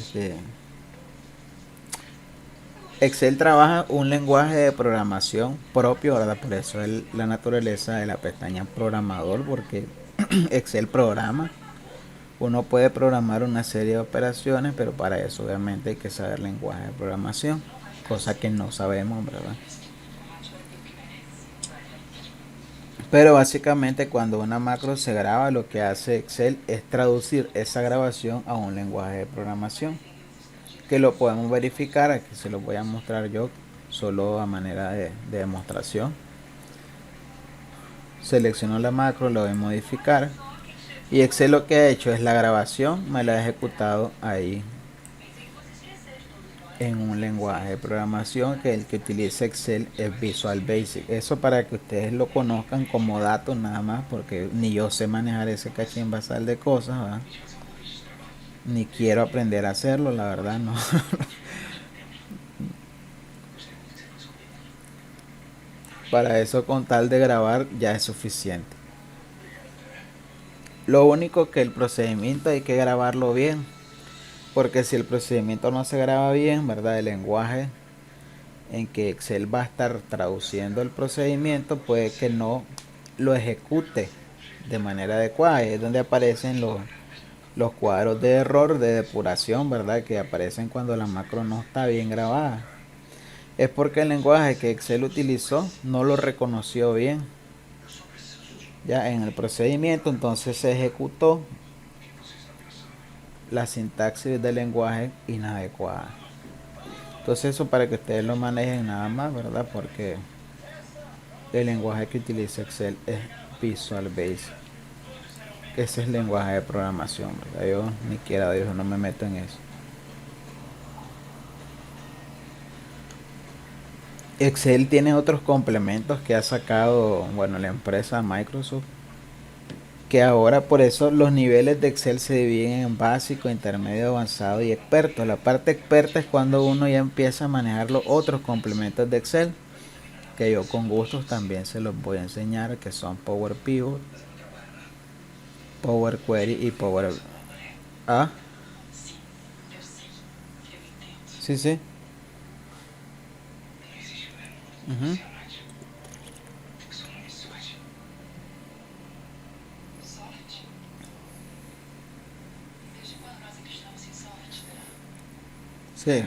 Excel trabaja un lenguaje de programación propio, ¿verdad? Por eso es la naturaleza de la pestaña programador, porque Excel programa. Uno puede programar una serie de operaciones, pero para eso obviamente hay que saber lenguaje de programación, cosa que no sabemos, ¿verdad? Pero básicamente cuando una macro se graba, lo que hace Excel es traducir esa grabación a un lenguaje de programación, que lo podemos verificar. Aquí se lo voy a mostrar yo solo a manera de demostración. Selecciono la macro, lo voy a modificar y Excel lo que ha hecho es la grabación, me la ha ejecutado ahí en un lenguaje de programación, que el que utiliza Excel es Visual Basic. Eso para que ustedes lo conozcan como datos nada más, porque ni yo sé manejar ese cachín basal de cosas, ¿verdad? Ni quiero aprender a hacerlo, la verdad no. Para eso, con tal de grabar ya es suficiente. Lo único que el procedimiento hay que grabarlo bien, porque si el procedimiento no se graba bien, ¿verdad? El lenguaje en que Excel va a estar traduciendo el procedimiento puede que no lo ejecute de manera adecuada. Es donde aparecen los cuadros de error de depuración, ¿verdad? Que aparecen cuando la macro no está bien grabada. Es porque el lenguaje que Excel utilizó no lo reconoció bien. Ya en el procedimiento entonces se ejecutó la sintaxis del lenguaje inadecuada. Entonces eso para que ustedes lo manejen nada más, ¿verdad? Porque el lenguaje que utiliza Excel es Visual Basic. Ese es el lenguaje de programación, ¿verdad? Yo ni quiera Dios, no me meto en eso. Excel tiene otros complementos que ha sacado, bueno, la empresa Microsoft, que ahora por eso los niveles de Excel se dividen en básico, intermedio, avanzado y experto. La parte experta es cuando uno ya empieza a manejar los otros complementos de Excel, que yo con gustos también se los voy a enseñar, que son Power Pivot, Power Query y Power... Ah, sí, sí. Ujú. Sí,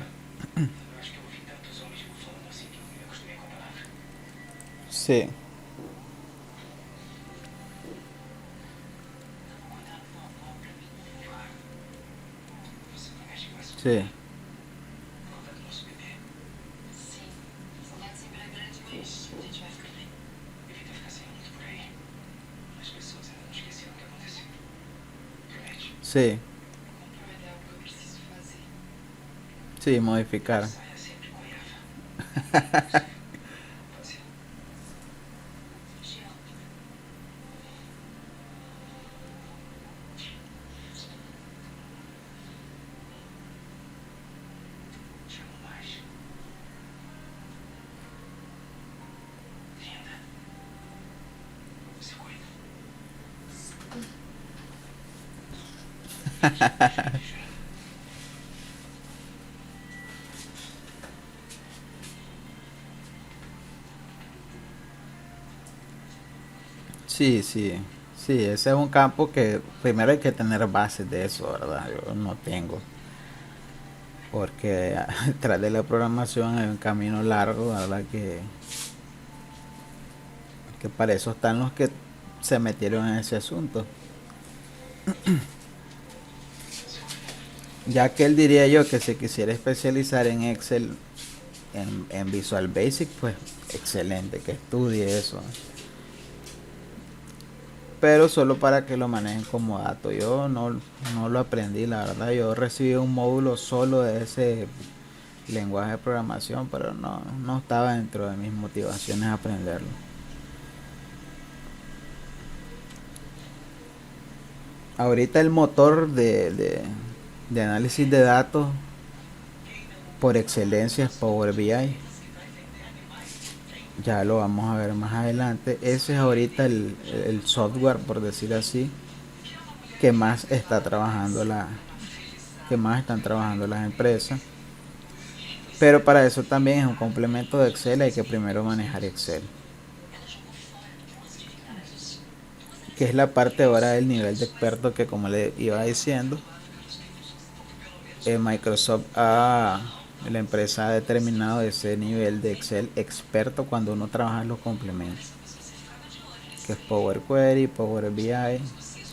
sí, sí. Sí, sí, modificar. Sí, sí, sí, ese es un campo que primero hay que tener bases de eso, ¿verdad? Yo no tengo, porque detrás de la programación hay un camino largo, ¿verdad? Que para eso están los que se metieron en ese asunto. Ya que él diría yo que se quisiera especializar en Excel, en Visual Basic, pues excelente, que estudie eso. Pero solo para que lo manejen como dato. Yo no lo aprendí, la verdad. Yo recibí un módulo solo de ese lenguaje de programación, pero no estaba dentro de mis motivaciones aprenderlo. Ahorita el motor de análisis de datos por excelencia es Power BI. Ya lo vamos a ver más adelante. Ese es ahorita el software, por decir así, que más está trabajando que más están trabajando las empresas. Pero para eso también es un complemento de Excel, hay que primero manejar Excel, que es la parte ahora del nivel de experto que, como le iba diciendo, Microsoft la empresa ha determinado ese nivel de Excel experto cuando uno trabaja en los complementos, que es Power Query, Power BI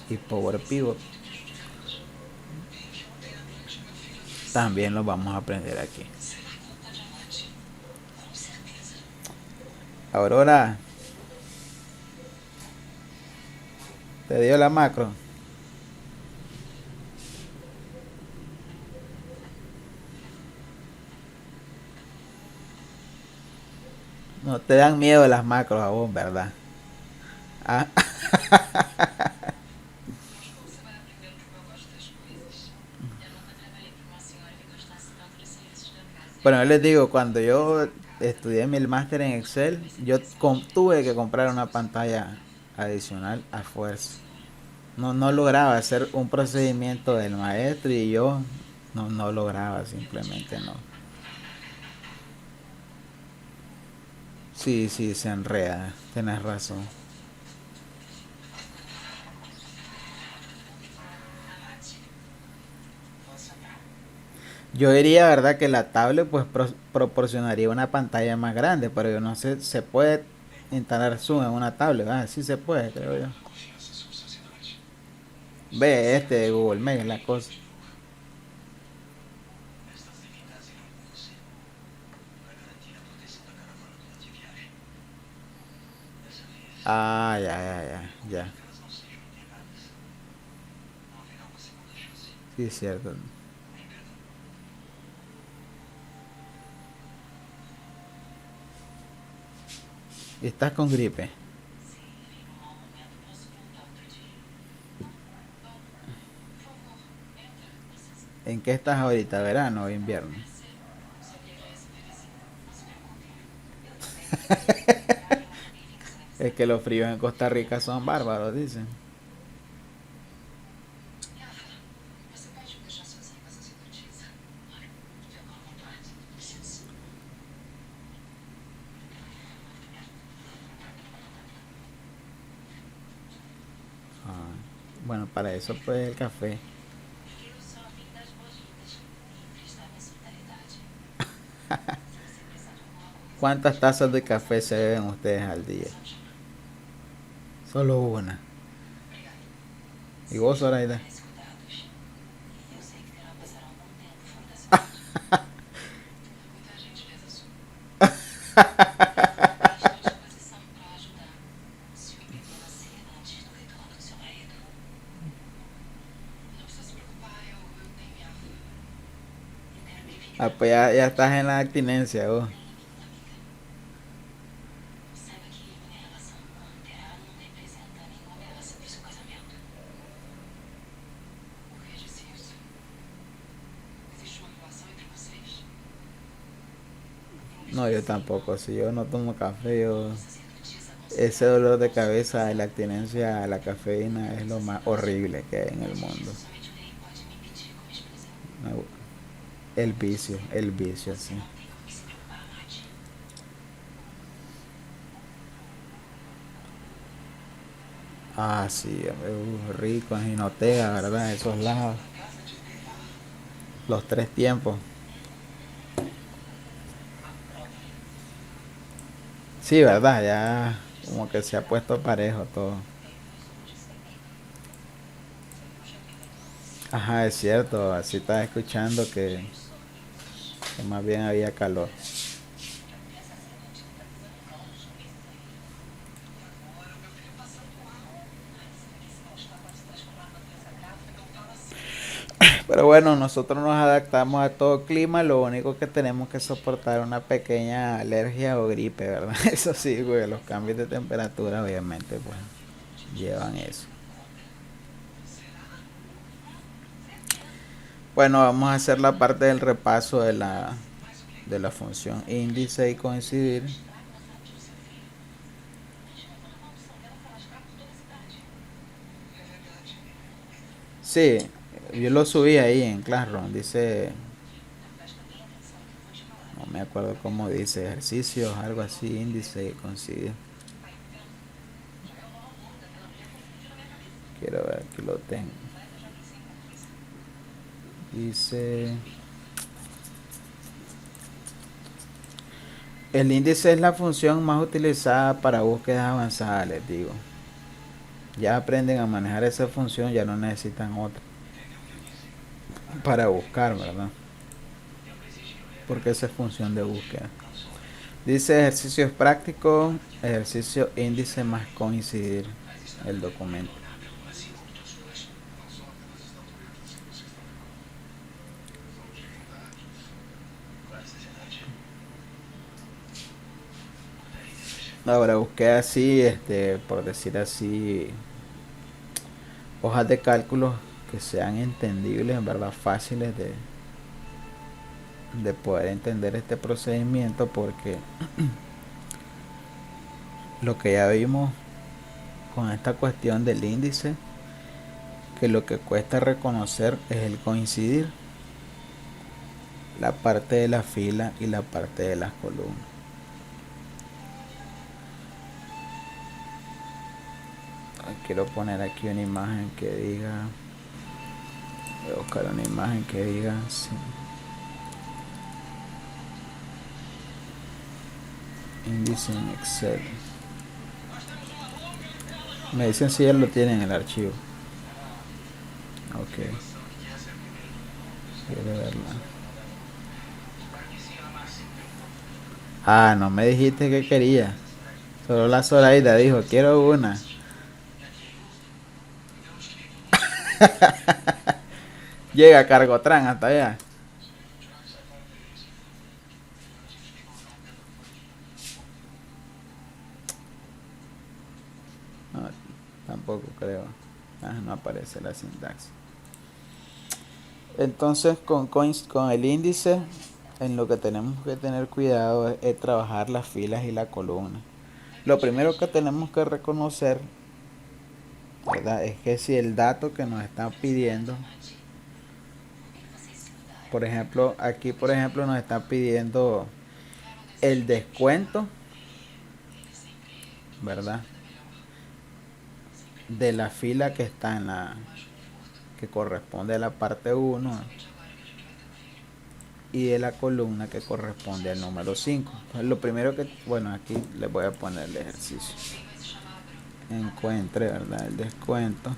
y Power Pivot. También lo vamos a aprender aquí. Aurora, te dio la macro. No te dan miedo las macros a vos, ¿verdad? Ah, bueno, yo les digo, cuando yo estudié mi máster en Excel, yo tuve que comprar una pantalla adicional a fuerza. No lograba hacer un procedimiento del maestro y yo no lograba, simplemente no. Sí, sí, se enreda, tienes razón. Yo diría, ¿verdad? Que la tablet pues proporcionaría una pantalla más grande, pero yo no sé, se puede instalar Zoom en una tablet, ¿verdad? Sí se puede, creo yo. Ve este de Google Mail, la cosa. Ah, ya, ya, ya, ya. Sí, es cierto. ¿Y estás con gripe? ¿En qué estás ahorita? ¿Verano o invierno? Es que los fríos en Costa Rica son bárbaros, dicen. Ah, bueno, para eso pues el café. ¿Cuántas tazas de café se beben ustedes al día? Solo una. ¿Y vos, Zoraida? Ah, pues ya estás en la abstinencia, vos. No, yo tampoco. Si yo no tomo café, yo... Ese dolor de cabeza y la abstinencia a la cafeína es lo más horrible que hay en el mundo. No, el vicio, sí. Ah, sí, rico en Jinotega, ¿verdad? Esos lados. Los tres tiempos. Sí, ¿verdad? Ya como que se ha puesto parejo todo. Ajá, es cierto. Así estaba escuchando que más bien había calor. Pero bueno, nosotros nos adaptamos a todo clima, lo único que tenemos que soportar es una pequeña alergia o gripe, ¿verdad? Eso sí, güey, los cambios de temperatura obviamente pues llevan eso. Bueno, vamos a hacer la parte del repaso de la función índice y coincidir. Sí, yo lo subí ahí en Classroom, dice, no me acuerdo cómo dice, ejercicios, algo así, índice y coincidir. Quiero ver que lo tengo. Dice, el índice es la función más utilizada para búsquedas avanzadas, les digo. Ya aprenden a manejar esa función, ya no necesitan otra para buscar, ¿verdad? Porque esa es función de búsqueda. Dice ejercicios prácticos, ejercicio índice más coincidir el documento. Ahora busqué así, por decir así, hojas de cálculos que sean entendibles, en verdad fáciles de poder entender este procedimiento, porque lo que ya vimos con esta cuestión del índice, que lo que cuesta reconocer es el coincidir, la parte de la fila y la parte de las columnas. Quiero poner aquí una imagen que diga, voy a buscar una imagen que diga, sí. índice en Excel. Me dicen si ya lo tienen en el archivo. Ok. Quiero verla. Ah, no me dijiste que quería. Solo la Zoraida dijo, quiero una. Llega Cargotran hasta allá. No, tampoco creo. Ah, no aparece la sintaxis. Entonces con el índice, en lo que tenemos que tener cuidado es trabajar las filas y la columna. Lo primero que tenemos que reconocer, ¿verdad?, es que si el dato que nos están pidiendo, por ejemplo, aquí por ejemplo nos están pidiendo el descuento, ¿verdad?, de la fila que está en la que corresponde a la parte 1 y de la columna que corresponde al número 5. Entonces, lo primero que, bueno, aquí les voy a poner el ejercicio. Encuentre, ¿verdad?, el descuento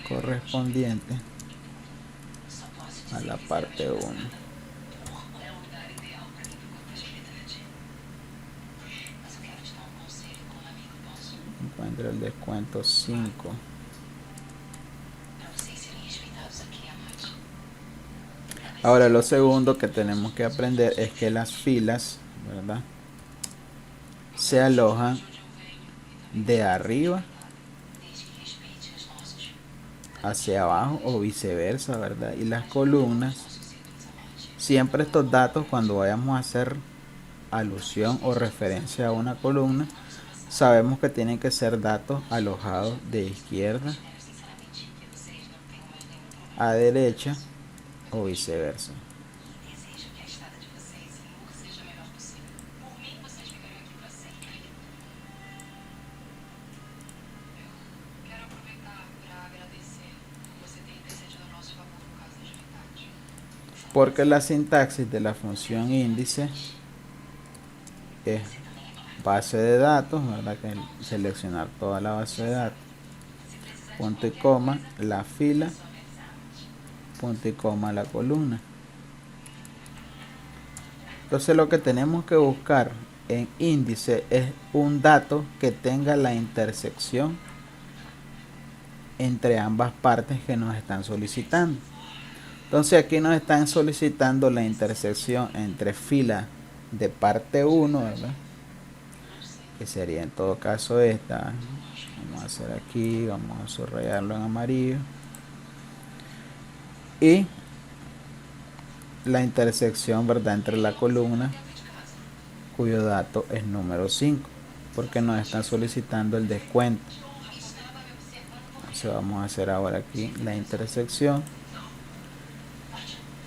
correspondiente a la parte 1. Encuentre el descuento 5. Ahora lo segundo que tenemos que aprender es que las filas, ¿verdad?, se alojan de arriba hacia abajo o viceversa, ¿verdad? Y las columnas, siempre estos datos cuando vayamos a hacer alusión o referencia a una columna, sabemos que tienen que ser datos alojados de izquierda a derecha o viceversa. Porque la sintaxis de la función índice es base de datos, ¿verdad?, que seleccionar toda la base de datos, punto y coma, la fila, punto y coma, la columna. Entonces lo que tenemos que buscar en índice es un dato que tenga la intersección entre ambas partes que nos están solicitando. Entonces aquí nos están solicitando la intersección entre fila de parte 1, ¿verdad?, que sería en todo caso esta. Vamos a hacer aquí, vamos a subrayarlo en amarillo. Y la intersección, ¿verdad?, entre la columna cuyo dato es número 5, porque nos están solicitando el descuento. Entonces vamos a hacer ahora aquí la intersección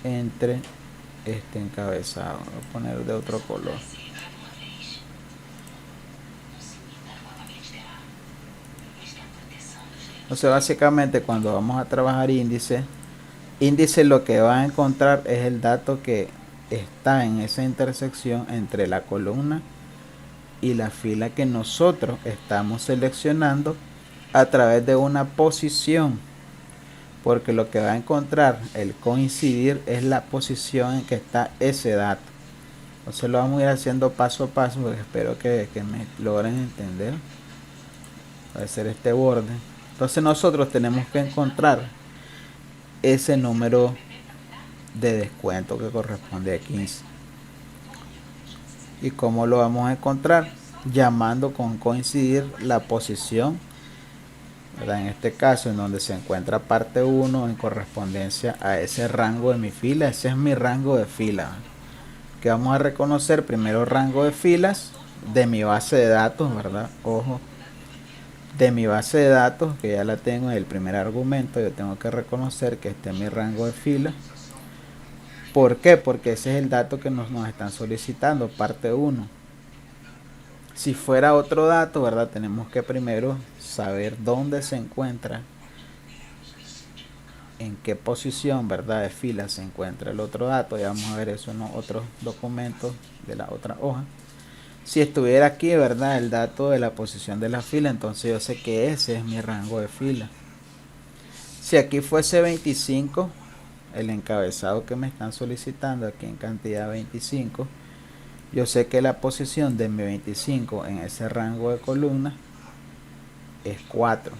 entre este encabezado. Voy a poner de otro color. Entonces básicamente cuando vamos a trabajar índice lo que va a encontrar es el dato que está en esa intersección entre la columna y la fila que nosotros estamos seleccionando a través de una posición, porque lo que va a encontrar el coincidir es la posición en que está ese dato. Entonces lo vamos a ir haciendo paso a paso, porque espero que me logren entender. Va a ser este borde. Entonces nosotros tenemos que encontrar ese número de descuento que corresponde a 15. ¿Y cómo lo vamos a encontrar? Llamando con coincidir la posición, ¿verdad?, en este caso en donde se encuentra parte 1 en correspondencia a ese rango de mi fila. Ese es mi rango de fila, que vamos a reconocer primero rango de filas de mi base de datos, ¿verdad? Ojo, de mi base de datos, que ya la tengo en el primer argumento. Yo tengo que reconocer que este es mi rango de fila. ¿Por qué? Porque ese es el dato que nos están solicitando, parte 1. Si fuera otro dato, ¿verdad?, tenemos que primero saber dónde se encuentra en qué posición, ¿verdad?, de fila se encuentra el otro dato. Ya vamos a ver eso en los otros documentos de la otra hoja. Si estuviera aquí, ¿verdad?, el dato de la posición de la fila, entonces yo sé que ese es mi rango de fila. Si aquí fuese 25, el encabezado que me están solicitando aquí en cantidad 25, yo sé que la posición de mi 25 en ese rango de columna es 4.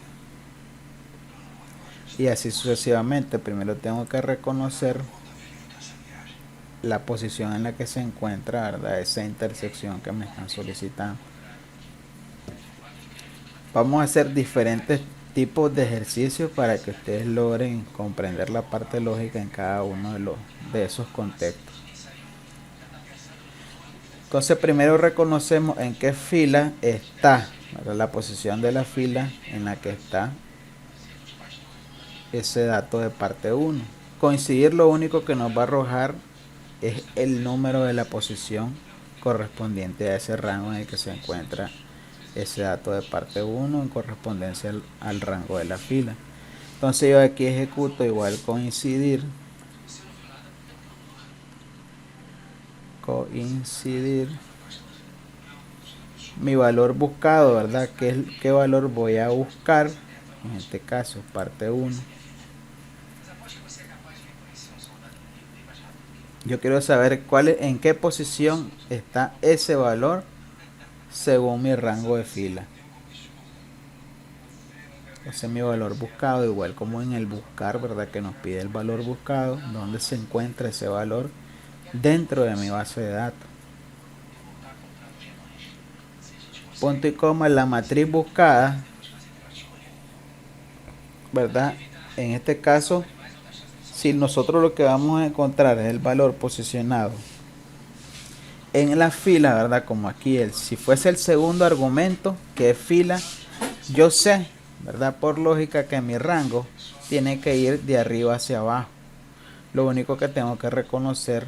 Y así sucesivamente. Primero tengo que reconocer la posición en la que se encuentra, ¿verdad?, esa intersección que me están solicitando. Vamos a hacer diferentes tipos de ejercicios para que ustedes logren comprender la parte lógica en cada uno de esos contextos. Entonces primero reconocemos en qué fila está, ¿verdad?, la posición de la fila en la que está ese dato de parte 1. Coincidir lo único que nos va a arrojar es el número de la posición correspondiente a ese rango en el que se encuentra ese dato de parte 1 en correspondencia al rango de la fila. Entonces yo aquí ejecuto igual coincidir mi valor buscado, ¿verdad? ¿Qué valor voy a buscar? En este caso parte 1. Yo quiero saber en qué posición está ese valor según mi rango de fila. Ese es mi valor buscado, igual como en el buscar, ¿verdad?, que nos pide el valor buscado, donde se encuentra ese valor dentro de mi base de datos. Punto y coma, la matriz buscada, ¿verdad? En este caso, si nosotros lo que vamos a encontrar es el valor posicionado en la fila, ¿verdad?, como aquí, si fuese el segundo argumento, que es fila, yo sé, ¿verdad?, por lógica, que mi rango tiene que ir de arriba hacia abajo. Lo único que tengo que reconocer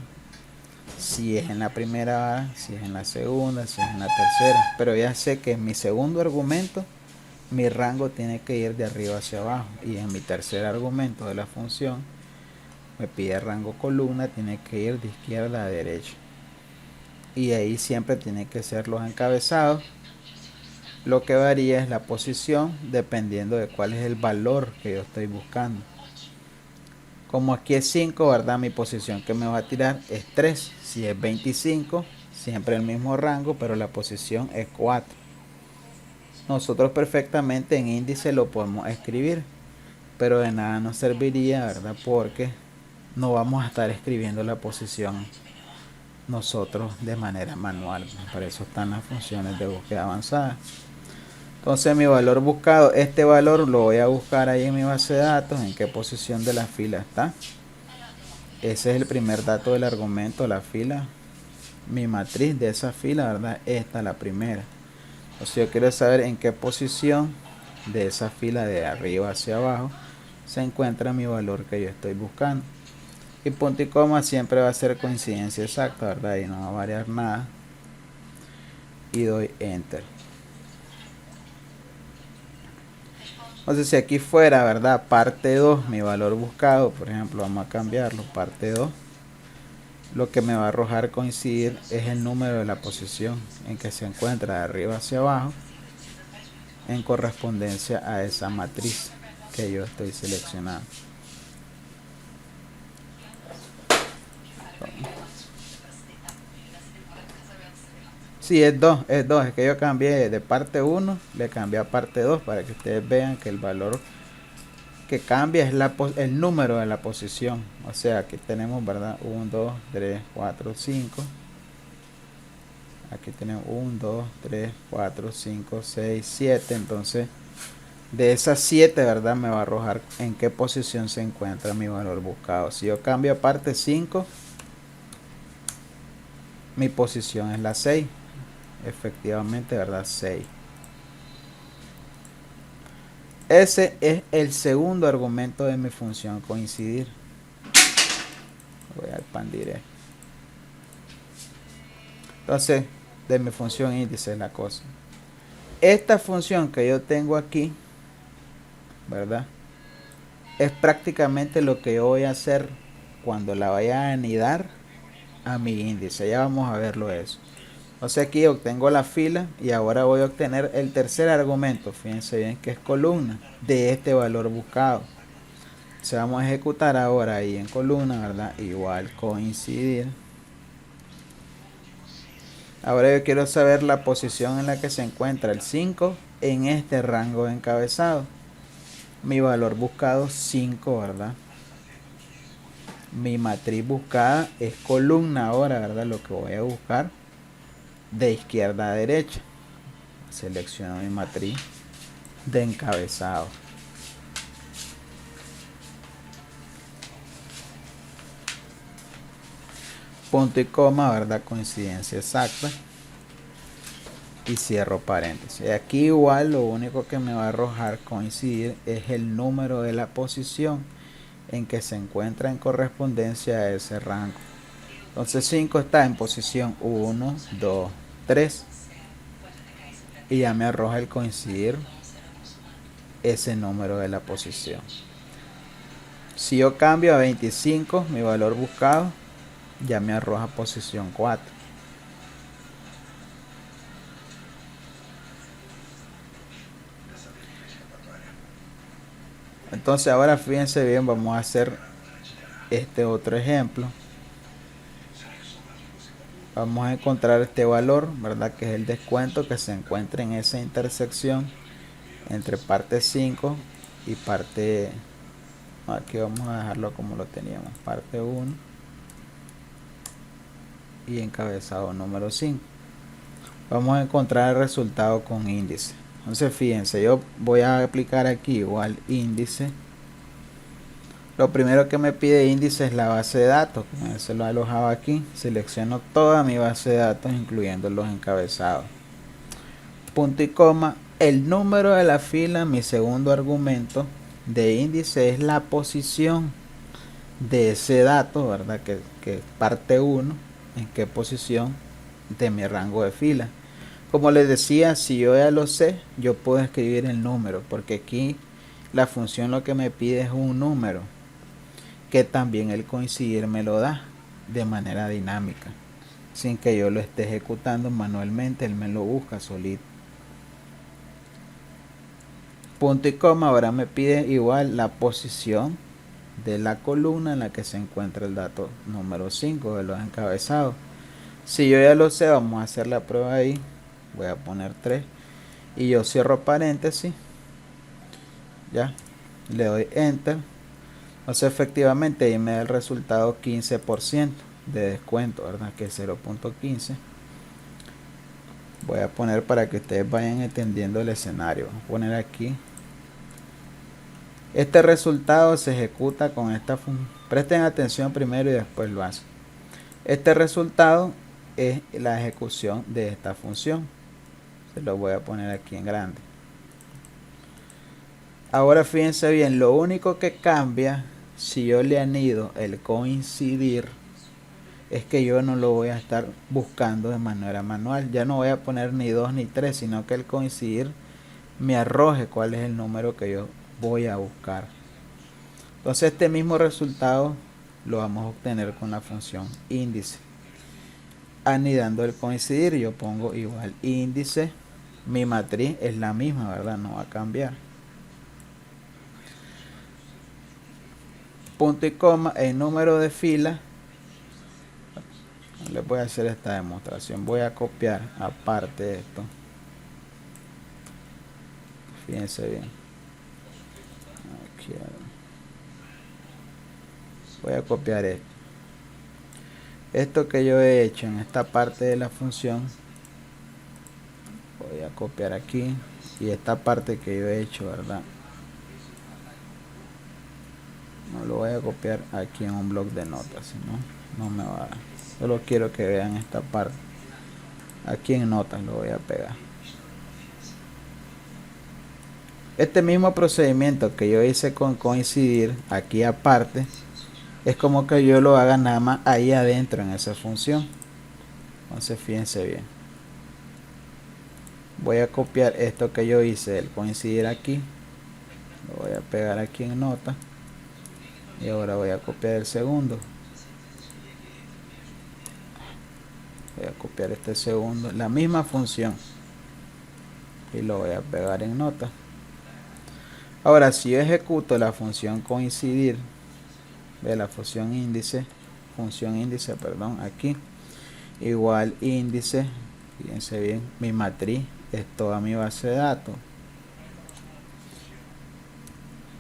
si es en la primera, si es en la segunda, si es en la tercera. Pero ya sé que en mi segundo argumento mi rango tiene que ir de arriba hacia abajo. Y en mi tercer argumento de la función me pide rango columna, tiene que ir de izquierda a derecha. Y ahí siempre tiene que ser los encabezados. Lo que varía es la posición dependiendo de cuál es el valor que yo estoy buscando. Como aquí es 5, ¿verdad?, mi posición que me va a tirar es 3. Si es 25, siempre el mismo rango, pero la posición es 4. Nosotros perfectamente en índice lo podemos escribir, pero de nada nos serviría, ¿verdad?, porque no vamos a estar escribiendo la posición nosotros de manera manual. Para eso están las funciones de búsqueda avanzada. Entonces mi valor buscado, este valor lo voy a buscar ahí en mi base de datos, en qué posición de la fila está. Ese es el primer dato del argumento, la fila. Mi matriz de esa fila, ¿verdad?, esta es la primera. Entonces yo quiero saber en qué posición de esa fila de arriba hacia abajo se encuentra mi valor que yo estoy buscando. Y punto y coma siempre va a ser coincidencia exacta, ¿verdad? Y no va a variar nada. Y doy enter. Entonces si aquí fuera, ¿verdad?, parte 2, mi valor buscado, por ejemplo, vamos a cambiarlo, parte 2, lo que me va a arrojar coincidir es el número de la posición en que se encuentra de arriba hacia abajo en correspondencia a esa matriz que yo estoy seleccionando. Sí, es 2, es que yo cambié de parte 1, le cambié a parte 2 para que ustedes vean que el valor que cambia es el número de la posición. O sea, aquí tenemos, ¿verdad?, 1, 2, 3, 4, 5. Aquí tenemos 1, 2, 3, 4, 5, 6, 7. Entonces, de esas 7, ¿verdad?, me va a arrojar en qué posición se encuentra mi valor buscado. Si yo cambio a parte 5, mi posición es la 6. Efectivamente, ¿verdad?, 6. Ese es el segundo argumento de mi función coincidir. Voy a expandir esto. Entonces, de mi función índice es la cosa. Esta función que yo tengo aquí, ¿verdad?, es prácticamente lo que yo voy a hacer cuando la vaya a anidar a mi índice. Ya vamos a verlo eso. Entonces aquí obtengo la fila y ahora voy a obtener el tercer argumento. Fíjense bien que es columna de este valor buscado. Se vamos a ejecutar ahora ahí en columna, ¿verdad? Igual coincidir. Ahora yo quiero saber la posición en la que se encuentra el 5 en este rango de encabezado. Mi valor buscado 5, ¿verdad? Mi matriz buscada es columna ahora, ¿verdad? Lo que voy a buscar de izquierda a derecha. Selecciono mi matriz de encabezado. Punto y coma, ¿verdad? Coincidencia exacta. Y cierro paréntesis. Aquí igual lo único que me va a arrojar coincidir es el número de la posición en que se encuentra en correspondencia a ese rango. Entonces 5 está en posición 1, 2, 3. Y ya me arroja el coincidir ese número de la posición. Si yo cambio a 25, mi valor buscado, ya me arroja posición 4. Entonces ahora fíjense bien, vamos a hacer este otro ejemplo. Vamos a encontrar este valor, ¿verdad? Que es el descuento que se encuentra en esa intersección entre parte 5 y parte... Aquí vamos a dejarlo como lo teníamos, parte 1 y encabezado número 5. Vamos a encontrar el resultado con índice. Entonces fíjense, yo voy a aplicar aquí igual índice. Lo primero que me pide índice es la base de datos. Se lo he alojado aquí. Selecciono toda mi base de datos incluyendo los encabezados. Punto y coma. El número de la fila, mi segundo argumento de índice es la posición de ese dato, ¿verdad? Que parte 1, en qué posición de mi rango de fila. Como les decía, si yo ya lo sé, yo puedo escribir el número, porque aquí la función lo que me pide es un número, que también el coincidir me lo da de manera dinámica, sin que yo lo esté ejecutando manualmente, él me lo busca solito. Punto y coma, ahora me pide igual la posición de la columna en la que se encuentra el dato número 5 de los encabezados. Si yo ya lo sé, vamos a hacer la prueba ahí. Voy a poner 3 y yo cierro paréntesis. Ya, le doy enter. Entonces efectivamente ahí me da el resultado 15% de descuento, ¿verdad? Que es 0.15. Voy a poner para que ustedes vayan entendiendo el escenario. Voy a poner aquí. Este resultado se ejecuta con esta función. Presten atención primero y después lo hacen. Este resultado es la ejecución de esta función. Se lo voy a poner aquí en grande. Ahora fíjense bien, lo único que cambia si yo le anido el coincidir es que yo no lo voy a estar buscando de manera manual. Ya no voy a poner ni 2 ni 3, sino que el coincidir me arroje cuál es el número que yo voy a buscar. Entonces este mismo resultado lo vamos a obtener con la función índice. Anidando el coincidir, yo pongo igual índice. Mi matriz es la misma, ¿verdad? No va a cambiar. Punto y coma, el número de fila. Les voy a hacer esta demostración. Voy a copiar aparte de esto. Fíjense bien. Aquí, voy a copiar esto. Esto que yo he hecho en esta parte de la función, voy a copiar aquí. Y esta parte que yo he hecho, ¿verdad? No lo voy a copiar aquí en un bloc de notas, sino no me va a dar. Solo quiero que vean esta parte. Aquí en notas lo voy a pegar. Este mismo procedimiento que yo hice con coincidir aquí aparte, es como que yo lo haga nada más ahí adentro en esa función. Entonces fíjense bien. Voy a copiar esto que yo hice, el coincidir aquí. Lo voy a pegar aquí en nota. Y ahora voy a copiar el segundo. Voy a copiar este segundo, la misma función, y lo voy a pegar en nota. Ahora, si yo ejecuto la función coincidir de la función índice, perdón, aquí, igual índice, fíjense bien, mi matriz es toda mi base de datos.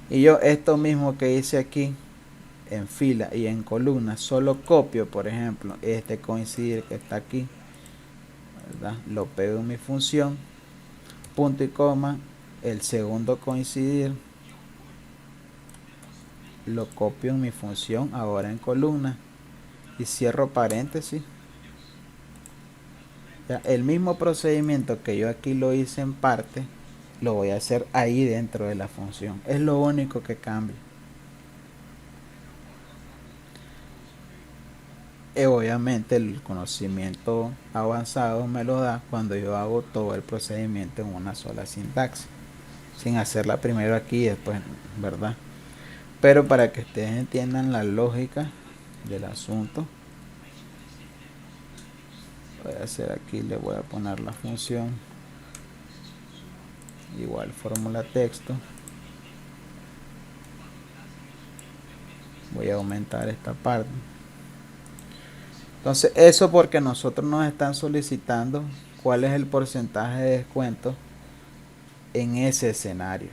Y yo esto mismo que hice aquí en fila y en columna, solo copio, por ejemplo, este coincidir que está aquí, ¿verdad? Lo pego en mi función, punto y coma, el segundo coincidir, lo copio en mi función ahora en columna y cierro paréntesis. Ya, el mismo procedimiento que yo aquí lo hice en parte, lo voy a hacer ahí dentro de la función. Es lo único que cambia. Obviamente el conocimiento avanzado me lo da cuando yo hago todo el procedimiento en una sola sintaxis, sin hacerla primero aquí y después, ¿verdad? Pero para que ustedes entiendan la lógica del asunto, voy a hacer aquí, le voy a poner la función igual fórmula texto, voy a aumentar esta parte. Entonces eso porque nosotros nos están solicitando cuál es el porcentaje de descuento en ese escenario.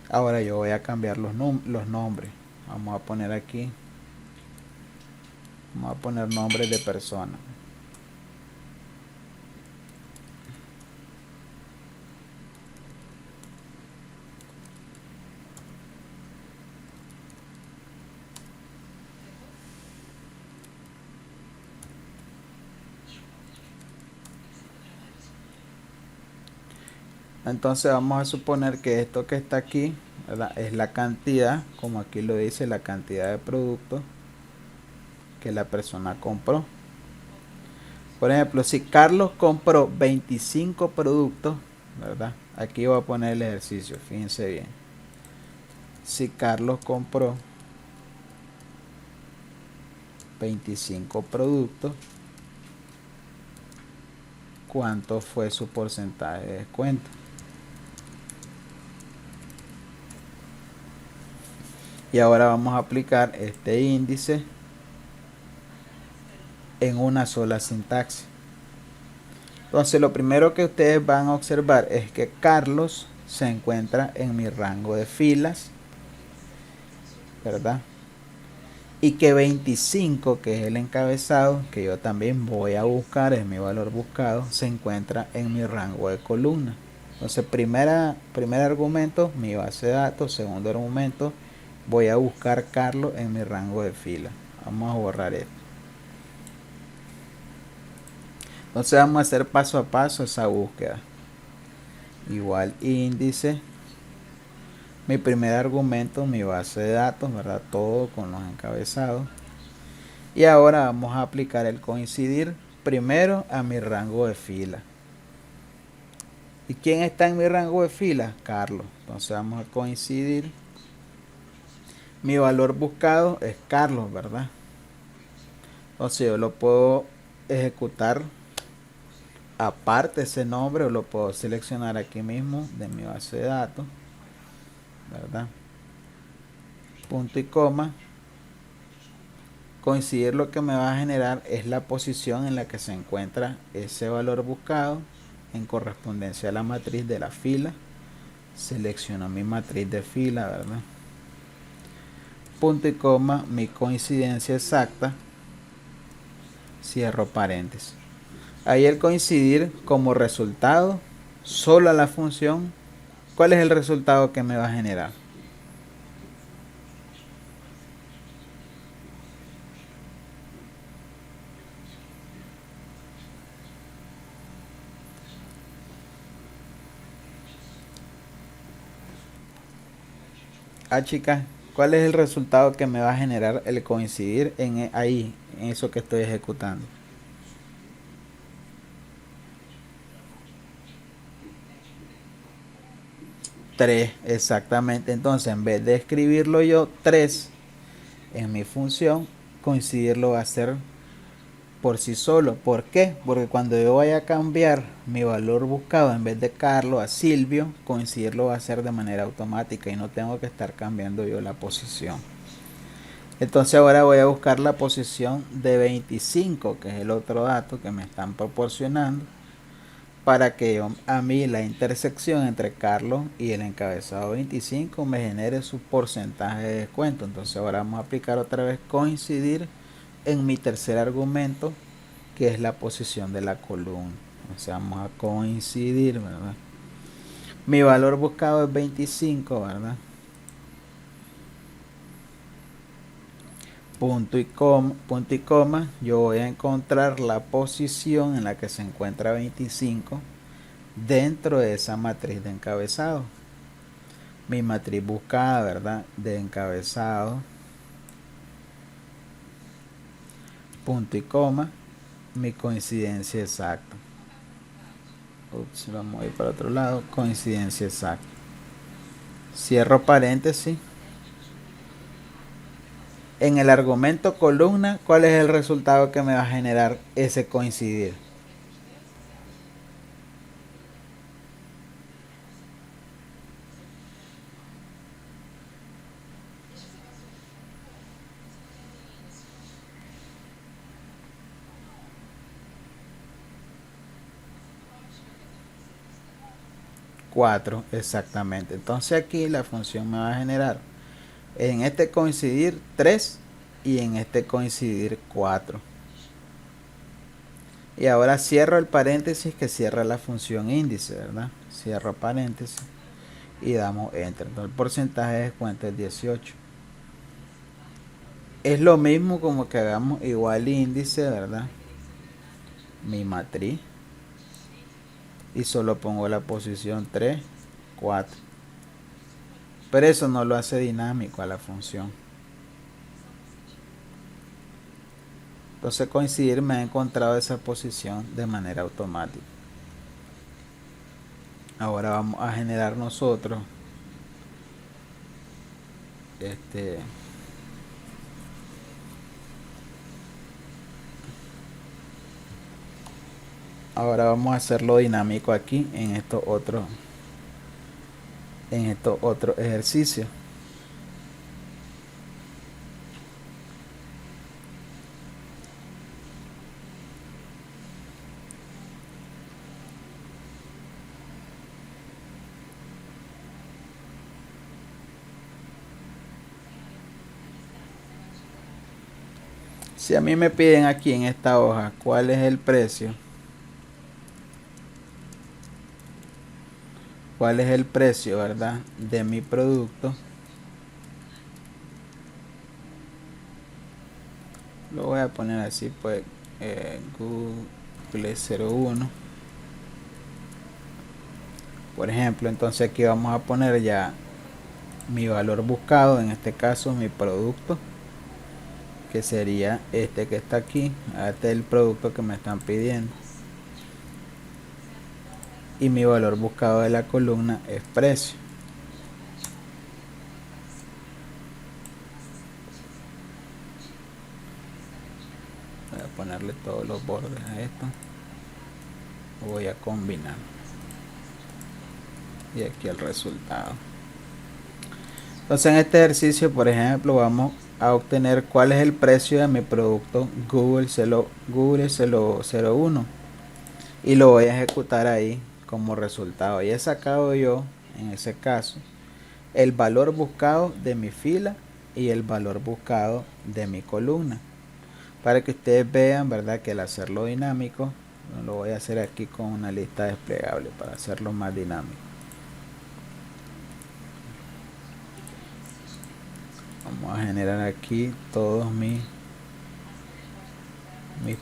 Ahora yo voy a cambiar los nombres. Vamos a poner aquí, vamos a poner nombres de personas. Entonces vamos a suponer que esto que está aquí, ¿verdad?, es la cantidad, como aquí lo dice, la cantidad de productos que la persona compró. Por ejemplo, si Carlos compró 25 productos, ¿verdad? Aquí voy a poner el ejercicio, fíjense bien. Si Carlos compró 25 productos, ¿cuánto fue su porcentaje de descuento? Y ahora vamos a aplicar este índice en una sola sintaxis. Entonces lo primero que ustedes van a observar es que Carlos se encuentra en mi rango de filas, ¿verdad? Y que 25, que es el encabezado, que yo también voy a buscar, es mi valor buscado, se encuentra en mi rango de columna. Entonces primer argumento, mi base de datos. Segundo argumento, voy a buscar Carlos en mi rango de fila. Vamos a borrar esto. Entonces vamos a hacer paso a paso esa búsqueda. Igual índice, mi primer argumento, mi base de datos, ¿verdad? Todo con los encabezados. Y ahora vamos a aplicar el coincidir primero a mi rango de fila. ¿Y quién está en mi rango de fila? Carlos. Entonces vamos a coincidir. Mi valor buscado es Carlos, ¿verdad? Entonces yo lo puedo ejecutar aparte ese nombre, o lo puedo seleccionar aquí mismo de mi base de datos, ¿verdad? Punto y coma. Coincidir lo que me va a generar es la posición en la que se encuentra ese valor buscado en correspondencia a la matriz de la fila. Selecciono mi matriz de fila, ¿verdad? Punto y coma, mi coincidencia exacta, cierro paréntesis. Ahí el coincidir como resultado, solo a la función, ¿cuál es el resultado que me va a generar? Ah, chicas, ¿cuál es el resultado que me va a generar el coincidir ahí, en eso que estoy ejecutando? 3, exactamente. Entonces, en vez de escribirlo yo 3 en mi función, coincidirlo va a ser por sí solo. ¿Por qué? Porque cuando yo vaya a cambiar mi valor buscado, en vez de Carlos a Silvio, coincidirlo va a ser de manera automática y no tengo que estar cambiando yo la posición. Entonces ahora voy a buscar la posición de 25, que es el otro dato que me están proporcionando, para que a mí la intersección entre Carlos y el encabezado 25 me genere su porcentaje de descuento. Entonces ahora vamos a aplicar otra vez coincidir en mi tercer argumento, que es la posición de la columna. O sea, vamos a coincidir, ¿verdad? Mi valor buscado es 25, ¿verdad? Punto y coma, yo voy a encontrar la posición en la que se encuentra 25 dentro de esa matriz de encabezado. Mi matriz buscada, ¿verdad? De encabezado, punto y coma, mi coincidencia exacta. Ups, vamos a ir para otro lado, coincidencia exacta. Cierro paréntesis. En el argumento columna, ¿cuál es el resultado que me va a generar ese coincidir? 4 exactamente. Entonces aquí la función me va a generar en este coincidir 3 y en este coincidir 4. Y ahora cierro el paréntesis que cierra la función índice, ¿verdad? Cierro paréntesis y damos enter. Entonces el porcentaje de descuento es 18. Es lo mismo como que hagamos igual índice, ¿verdad? Mi matriz. Y solo pongo la posición 3, 4. Pero eso no lo hace dinámico a la función. Entonces coincidir me ha encontrado esa posición de manera automática. Ahora vamos a generar nosotros ahora vamos a hacerlo dinámico aquí en estos otros ejercicios. Si a mí me piden aquí en esta hoja cuál es el precio, ¿verdad? De mi producto, lo voy a poner así, pues Google 01, por ejemplo. Entonces aquí vamos a poner ya mi valor buscado, en este caso mi producto, que sería este que está aquí. Este es el producto que me están pidiendo, y mi valor buscado de la columna es precio. Voy a ponerle todos los bordes a esto, voy a combinar, y aquí el resultado. Entonces en este ejercicio, por ejemplo, vamos a obtener cuál es el precio de mi producto Google 001, y lo voy a ejecutar ahí como resultado. Y he sacado yo, en ese caso, el valor buscado de mi fila y el valor buscado de mi columna, para que ustedes vean, ¿verdad?, que al hacerlo dinámico, lo voy a hacer aquí con una lista desplegable para hacerlo más dinámico. Vamos a generar aquí todos mis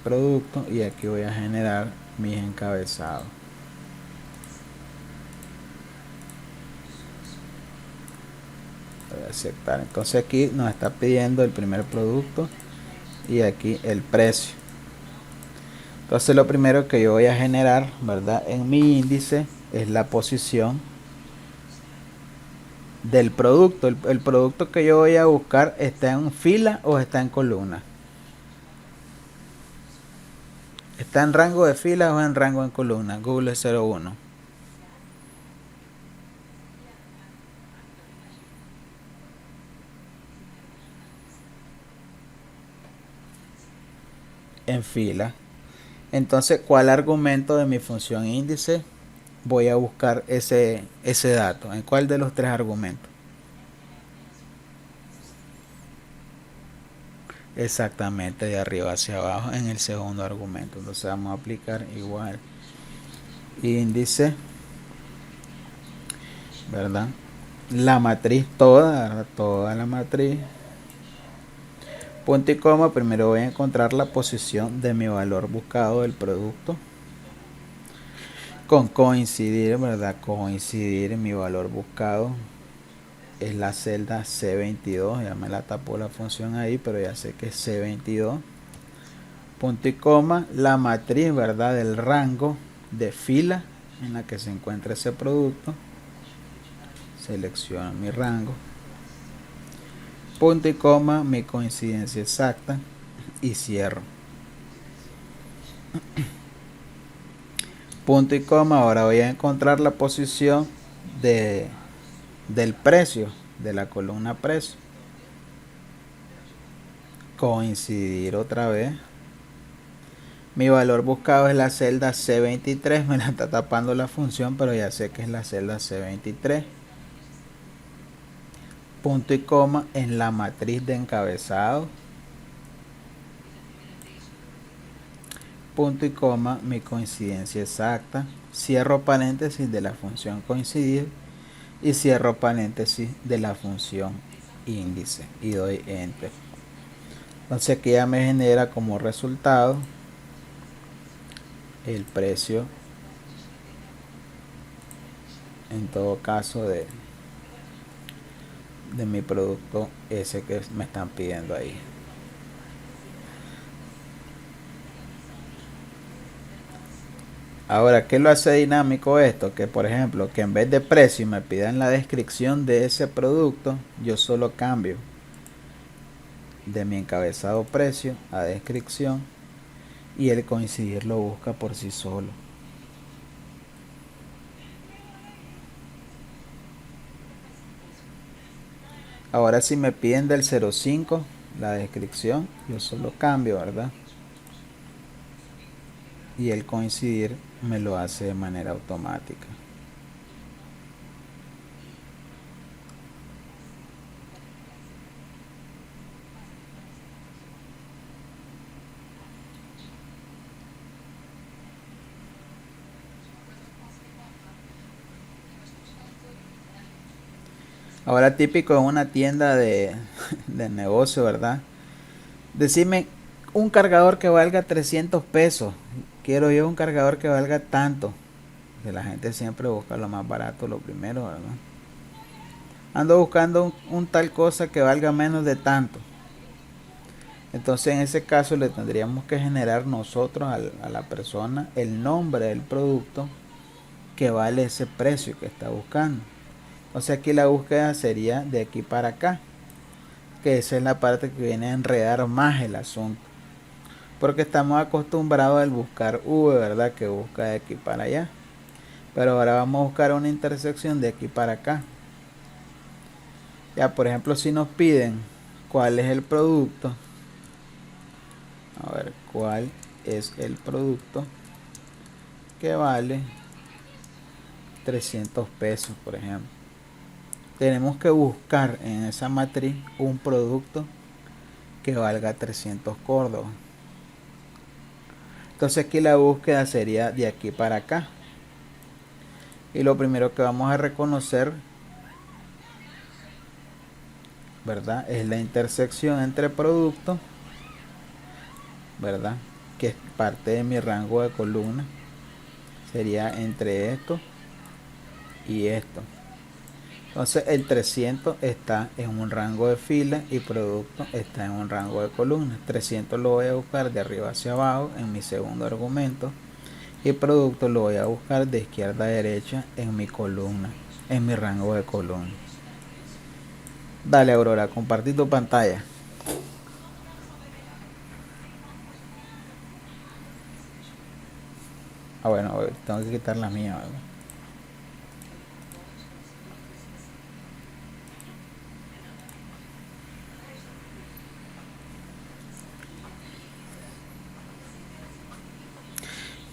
productos, y aquí voy a generar mis encabezados. Voy a aceptar. Entonces aquí nos está pidiendo el primer producto y aquí el precio. Entonces lo primero que yo voy a generar, ¿verdad?, en mi índice es la posición del producto. El producto que yo voy a buscar está en fila o está en columna. ¿Está en rango de fila o en rango en columna? Google 01. En fila. Entonces, ¿cuál argumento de mi función índice voy a buscar ese dato? ¿En cuál de los tres argumentos? Exactamente, de arriba hacia abajo en el segundo argumento. Entonces vamos a aplicar igual índice, ¿verdad? La matriz toda, ¿verdad? Toda la matriz. Punto y coma, primero voy a encontrar la posición de mi valor buscado del producto. Con coincidir, ¿verdad? Coincidir mi valor buscado es la celda C22. Ya me la tapó la función ahí, pero ya sé que es C22. Punto y coma, la matriz, ¿verdad? Del rango de fila en la que se encuentra ese producto. Selecciono mi rango. Punto y coma, mi coincidencia exacta y cierro. Punto y coma, ahora voy a encontrar la posición del precio, de la columna precio. Coincidir otra vez. Mi valor buscado es la celda C23, me la está tapando la función, pero ya sé que es la celda C23. Punto y coma en la matriz de encabezado. Punto y coma, mi coincidencia exacta. Cierro paréntesis de la función coincidir y cierro paréntesis de la función índice y doy enter. Entonces aquí ya me genera como resultado el precio, en todo caso, de mi producto ese que me están pidiendo ahí. Ahora, ¿qué lo hace dinámico esto? Que por ejemplo, que en vez de precio me pidan la descripción de ese producto, yo solo cambio de mi encabezado precio a descripción y el coincidir lo busca por sí solo. Ahora si me piden del 05 la descripción, yo solo cambio, ¿verdad? Y el coincidir me lo hace de manera automática. Ahora típico en una tienda de negocio, ¿verdad? Decime un cargador que valga 300 pesos. Quiero yo un cargador que valga tanto. Que la gente siempre busca lo más barato, lo primero, ¿verdad? Ando buscando un tal cosa que valga menos de tanto. Entonces en ese caso le tendríamos que generar nosotros a la persona el nombre del producto que vale ese precio que está buscando. O sea, aquí la búsqueda sería de aquí para acá, que esa es la parte que viene a enredar más el asunto, porque estamos acostumbrados al buscar V, ¿verdad? Que busca de aquí para allá, pero ahora vamos a buscar una intersección de aquí para acá. Ya, por ejemplo, si nos piden cuál es el producto, a ver, cuál es el producto que vale 300 pesos, por ejemplo. Tenemos que buscar en esa matriz un producto que valga 300 córdobas. Entonces aquí la búsqueda sería de aquí para acá. Y lo primero que vamos a reconocer, ¿verdad? Es la intersección entre productos, ¿verdad? Que es parte de mi rango de columna. Sería entre esto y esto. Entonces el 300 está en un rango de fila y producto está en un rango de columna. 300 lo voy a buscar de arriba hacia abajo en mi segundo argumento y producto lo voy a buscar de izquierda a derecha en mi columna, en mi rango de columna. Dale, Aurora, compartí tu pantalla. Ah, bueno, a ver, tengo que quitar la mía, ¿verdad?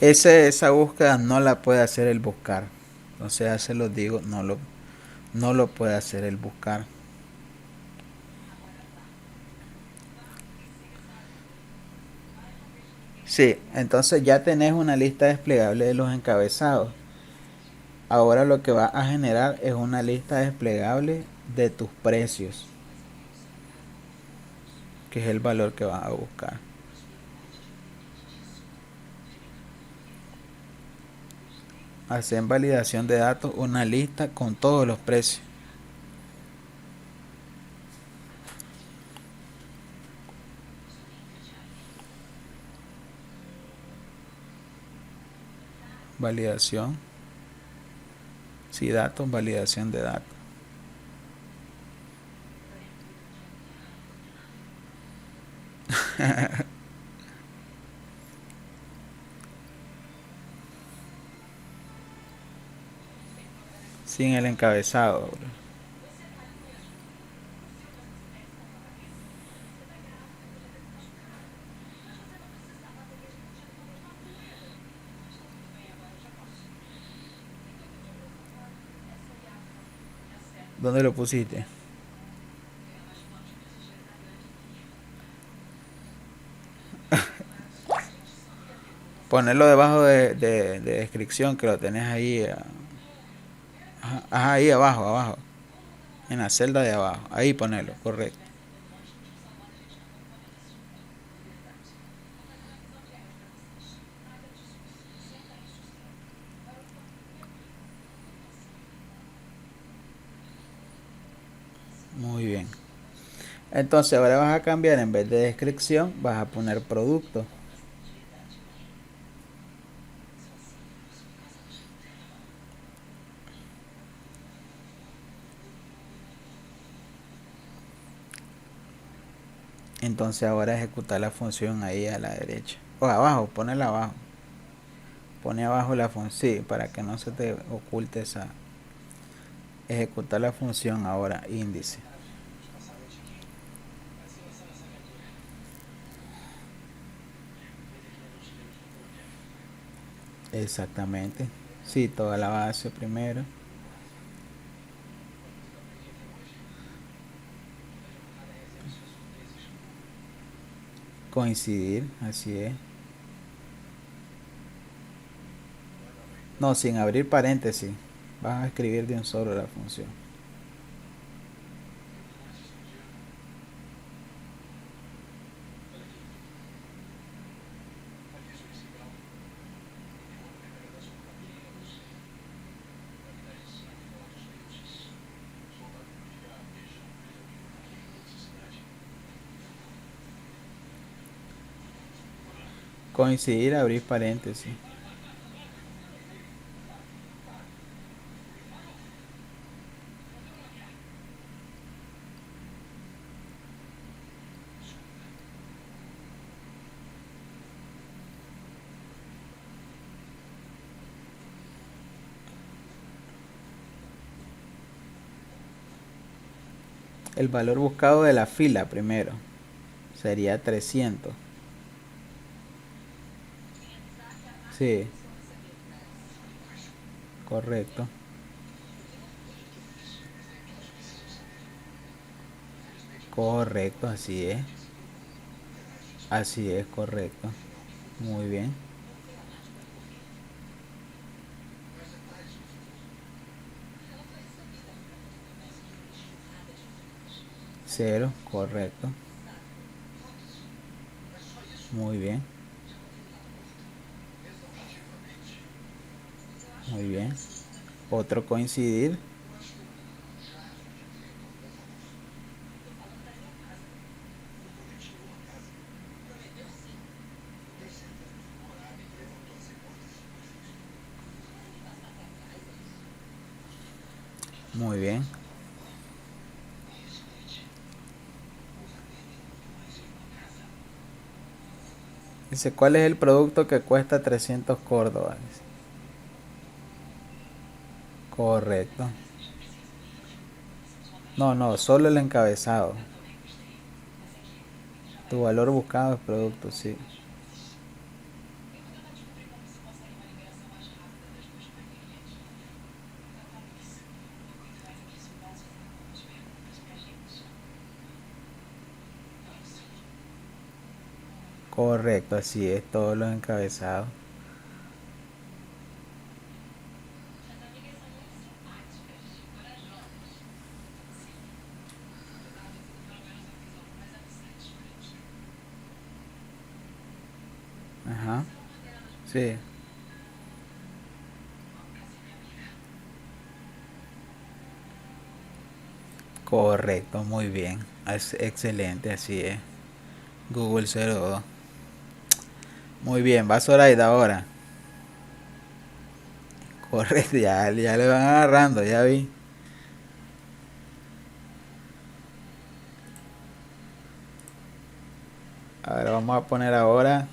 Esa búsqueda no la puede hacer el buscar. Entonces ya se los digo, no lo puede hacer el buscar. Sí, entonces ya tenés una lista desplegable de los encabezados. Ahora lo que va a generar es una lista desplegable de tus precios, que es el valor que vas a buscar. Hacer en validación de datos una lista con todos los precios. Validación. Sí, datos, validación de datos. Sin el encabezado. ¿Dónde lo pusiste? Ponerlo debajo de descripción, que lo tenés ahí. Ajá, ahí abajo, abajo. En la celda de abajo. Ahí ponerlo, correcto. Muy bien. Entonces ahora vas a cambiar, en vez de descripción, vas a poner producto. Entonces ahora ejecutar la función ahí a la derecha. O abajo, ponela abajo. Pone abajo la función, sí, para que no se te oculte esa. Ejecutar la función ahora, índice. Exactamente. Sí, toda la base primero. Coincidir, así es. No, sin abrir paréntesis. Vas a escribir de un solo la función. Coincidir, abrir paréntesis. El valor buscado de la fila primero sería 300. Sí, correcto. Correcto, así es. Así es, correcto. Muy bien. Cero, correcto. Muy bien. Muy bien. Otro coincidir. Muy bien. Dice, ¿cuál es el producto que cuesta 300 córdobas? Correcto. No, no, solo el encabezado. Tu valor buscado es producto, sí. Correcto, así es, todos los encabezados. Ajá, sí. Correcto, muy bien. Es excelente, así es. Google 02. Muy bien, va Zoraida ahora. Correcto, ya le van agarrando, ya vi. A ver, vamos a poner ahora.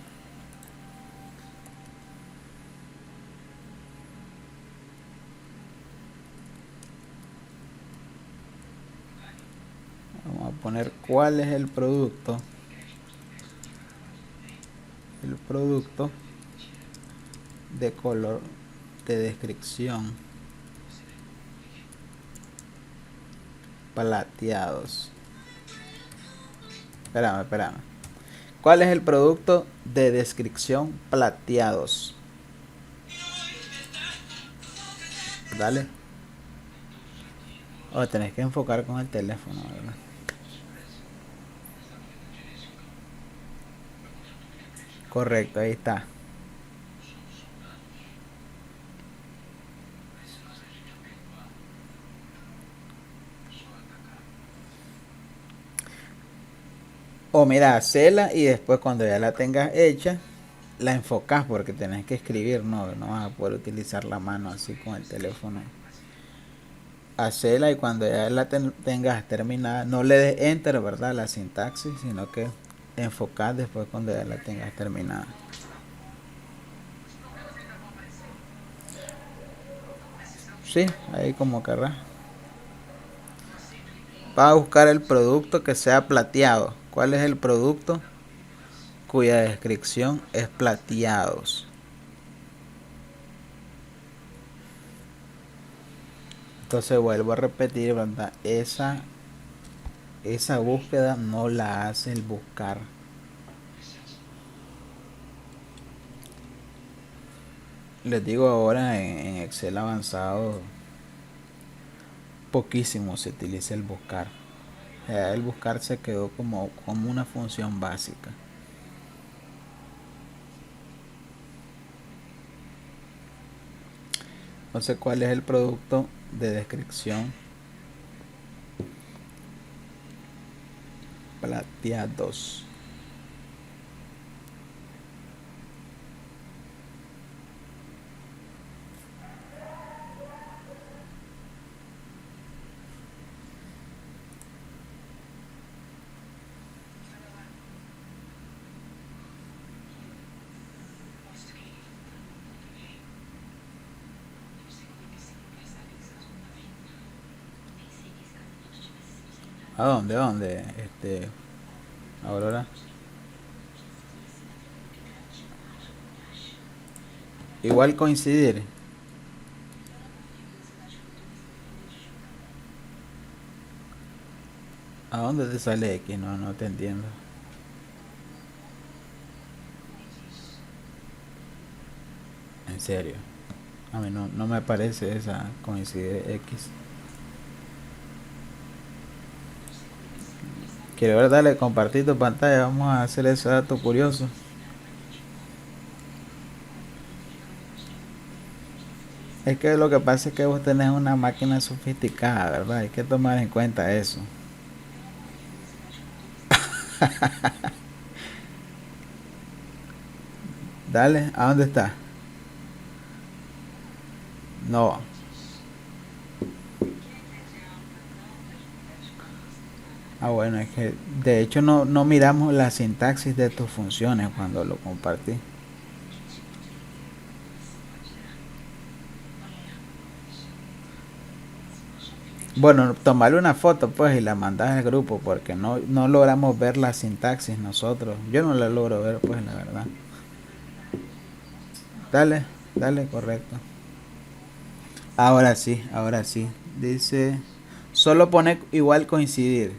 Vamos a poner cuál es el producto. El producto de color de descripción plateados. Espérame, espérame. ¿Cuál es el producto de descripción plateados? Dale. Oh, tenés que enfocar con el teléfono, ¿verdad? Correcto, ahí está. O mira, hacela y después cuando ya la tengas hecha, la enfocas porque tenés que escribir, no vas a poder utilizar la mano así con el teléfono. Hacela y cuando ya la tengas terminada, no le des enter, ¿verdad? La sintaxis, sino que enfocas después cuando ya la tengas terminada. Sí, ahí como querrás. Va a buscar el producto que sea plateado. ¿Cuál es el producto cuya descripción es plateados? Entonces vuelvo a repetir, ¿verdad? Esa búsqueda no la hace el buscar. Les digo ahora en Excel avanzado, poquísimo se utiliza el buscar. El buscar se quedó como una función básica. Entonces, ¿cuál es el producto de descripción plateados? ¿A dónde? ¿A dónde? Aurora. Igual coincidir. ¿A dónde te sale X? No te entiendo. En serio. A mí no me aparece esa coincidir X. Quiero ver, dale, compartir tu pantalla. Vamos a hacer ese dato curioso. Es que lo que pasa es que vos tenés una máquina sofisticada, ¿verdad? Hay que tomar en cuenta eso. Dale, ¿a dónde está? No. Ah, bueno, es que de hecho no miramos la sintaxis de tus funciones cuando lo compartí. Bueno, tomarle una foto pues y la mandas al grupo porque no logramos ver la sintaxis nosotros. Yo no la logro ver pues la verdad. Dale, dale, correcto. Ahora sí, ahora sí. Dice, solo pone igual coincidir.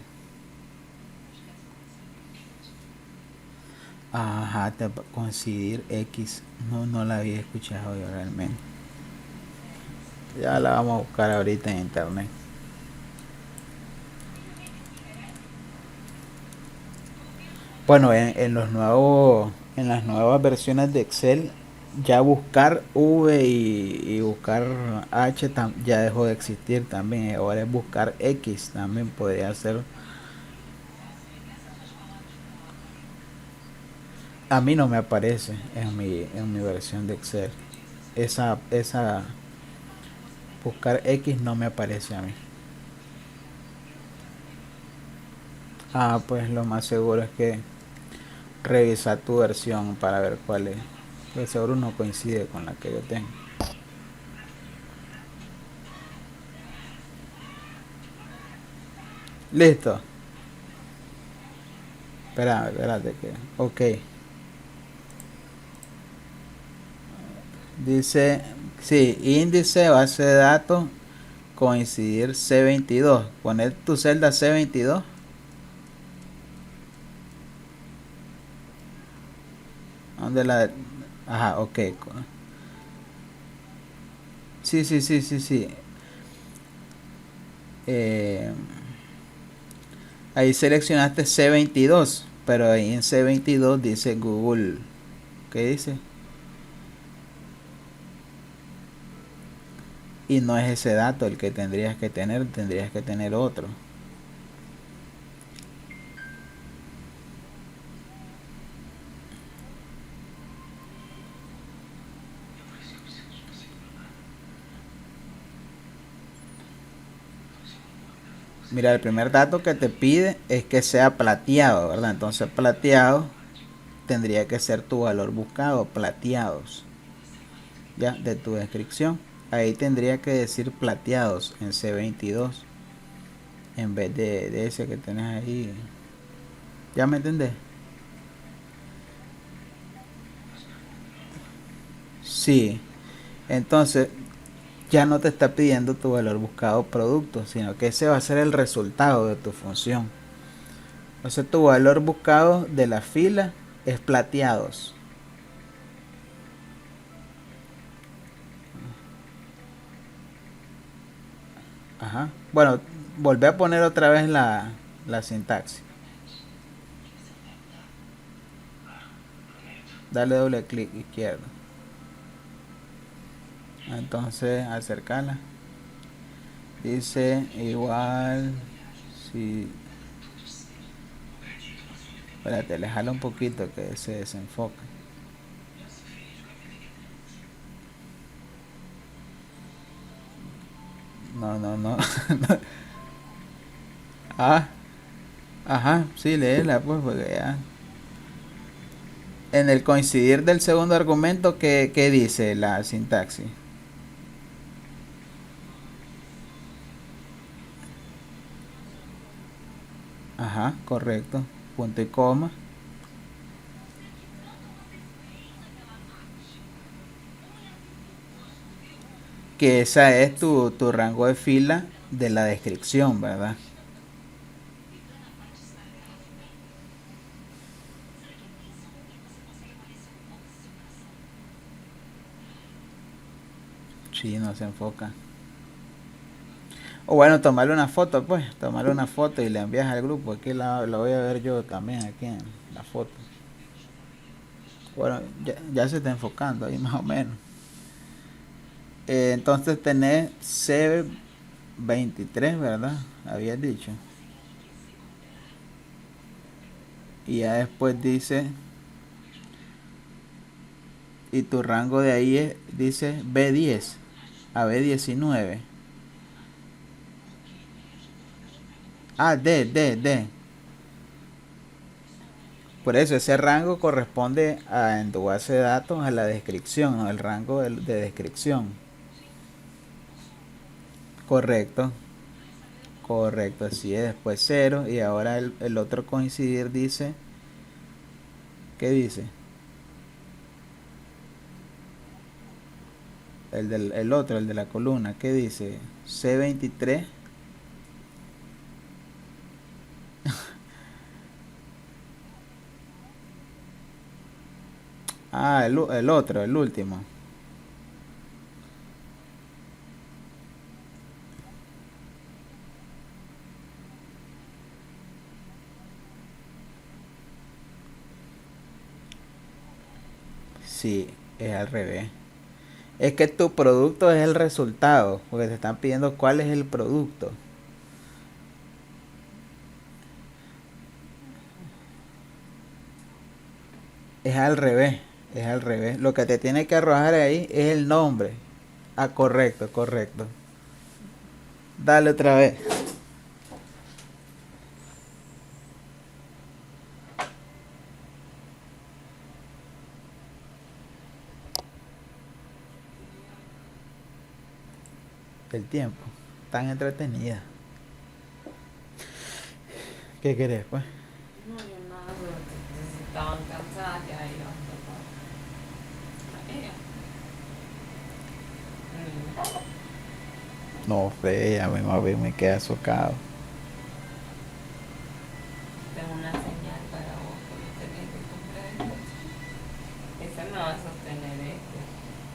Ajá, coincidir X. No la había escuchado yo realmente. Ya la vamos a buscar ahorita en internet. Bueno, en las nuevas versiones de Excel, ya buscar V y buscar H ya dejó de existir también. Ahora es buscar X también podría ser. A mí no me aparece en mi versión de Excel. Esa buscar X no me aparece a mí. Ah, pues lo más seguro es que revisar tu versión para ver cuál es. Pues seguro no coincide con la que yo tengo. Listo. Espérate que. Ok. Dice, sí, índice, base de datos, coincidir C22. Poner tu celda C22. ¿Dónde la? Ajá, ok. Sí. Eh, ahí seleccionaste C22, pero ahí en C22 dice Google. ¿Qué dice? Y no es ese dato el que tendrías que tener otro. Mira, el primer dato que te pide es que sea plateado, ¿verdad? Entonces plateado tendría que ser tu valor buscado, plateados, ya, de tu descripción. Ahí tendría que decir plateados en C22 en vez de ese que tenés ahí. ¿Ya me entendés? Sí. Entonces ya no te está pidiendo tu valor buscado producto, sino que ese va a ser el resultado de tu función. Entonces tu valor buscado de la fila es plateados. Ajá. Bueno, volví a poner otra vez la sintaxis. Dale doble clic izquierdo. Entonces acercarla. Dice igual si. Espérate, le jala un poquito que se desenfoque. No. Ah, ajá, sí, léela pues porque ya. En el coincidir del segundo argumento, ¿qué dice la sintaxis? Ajá, correcto. Punto y coma. Que esa es tu rango de fila de la descripción, ¿verdad? Sí, no se enfoca. O bueno, tomarle una foto, pues. Tomarle una foto y le envías al grupo. Aquí la voy a ver yo también, aquí en la foto. Bueno, ya se está enfocando ahí más o menos. Entonces tenés C23, ¿verdad? Habías dicho. Y ya después dice, y tu rango de ahí dice B10 a B19. Ah, D. Por eso ese rango corresponde en tu base de datos a la descripción, ¿no? El rango de descripción. Correcto, correcto, así es. Después cero y ahora el otro coincidir dice, ¿qué dice? El otro, el de la columna, ¿qué dice? C23. Ah, el otro, el último. Sí, es al revés. Es que tu producto es el resultado, porque te están pidiendo cuál es el producto. Es al revés, es al revés. Lo que te tiene que arrojar ahí es el nombre. Ah, correcto, correcto. Dale otra vez. El tiempo. Tan entretenida. ¿Qué querés, pues?
No, yo nada, pero estaban cansadas ya y yo.
No, fe, a mí más bien me queda socado.
Tengo una señal para vos que me tenés que comprar. Ese me va a sostener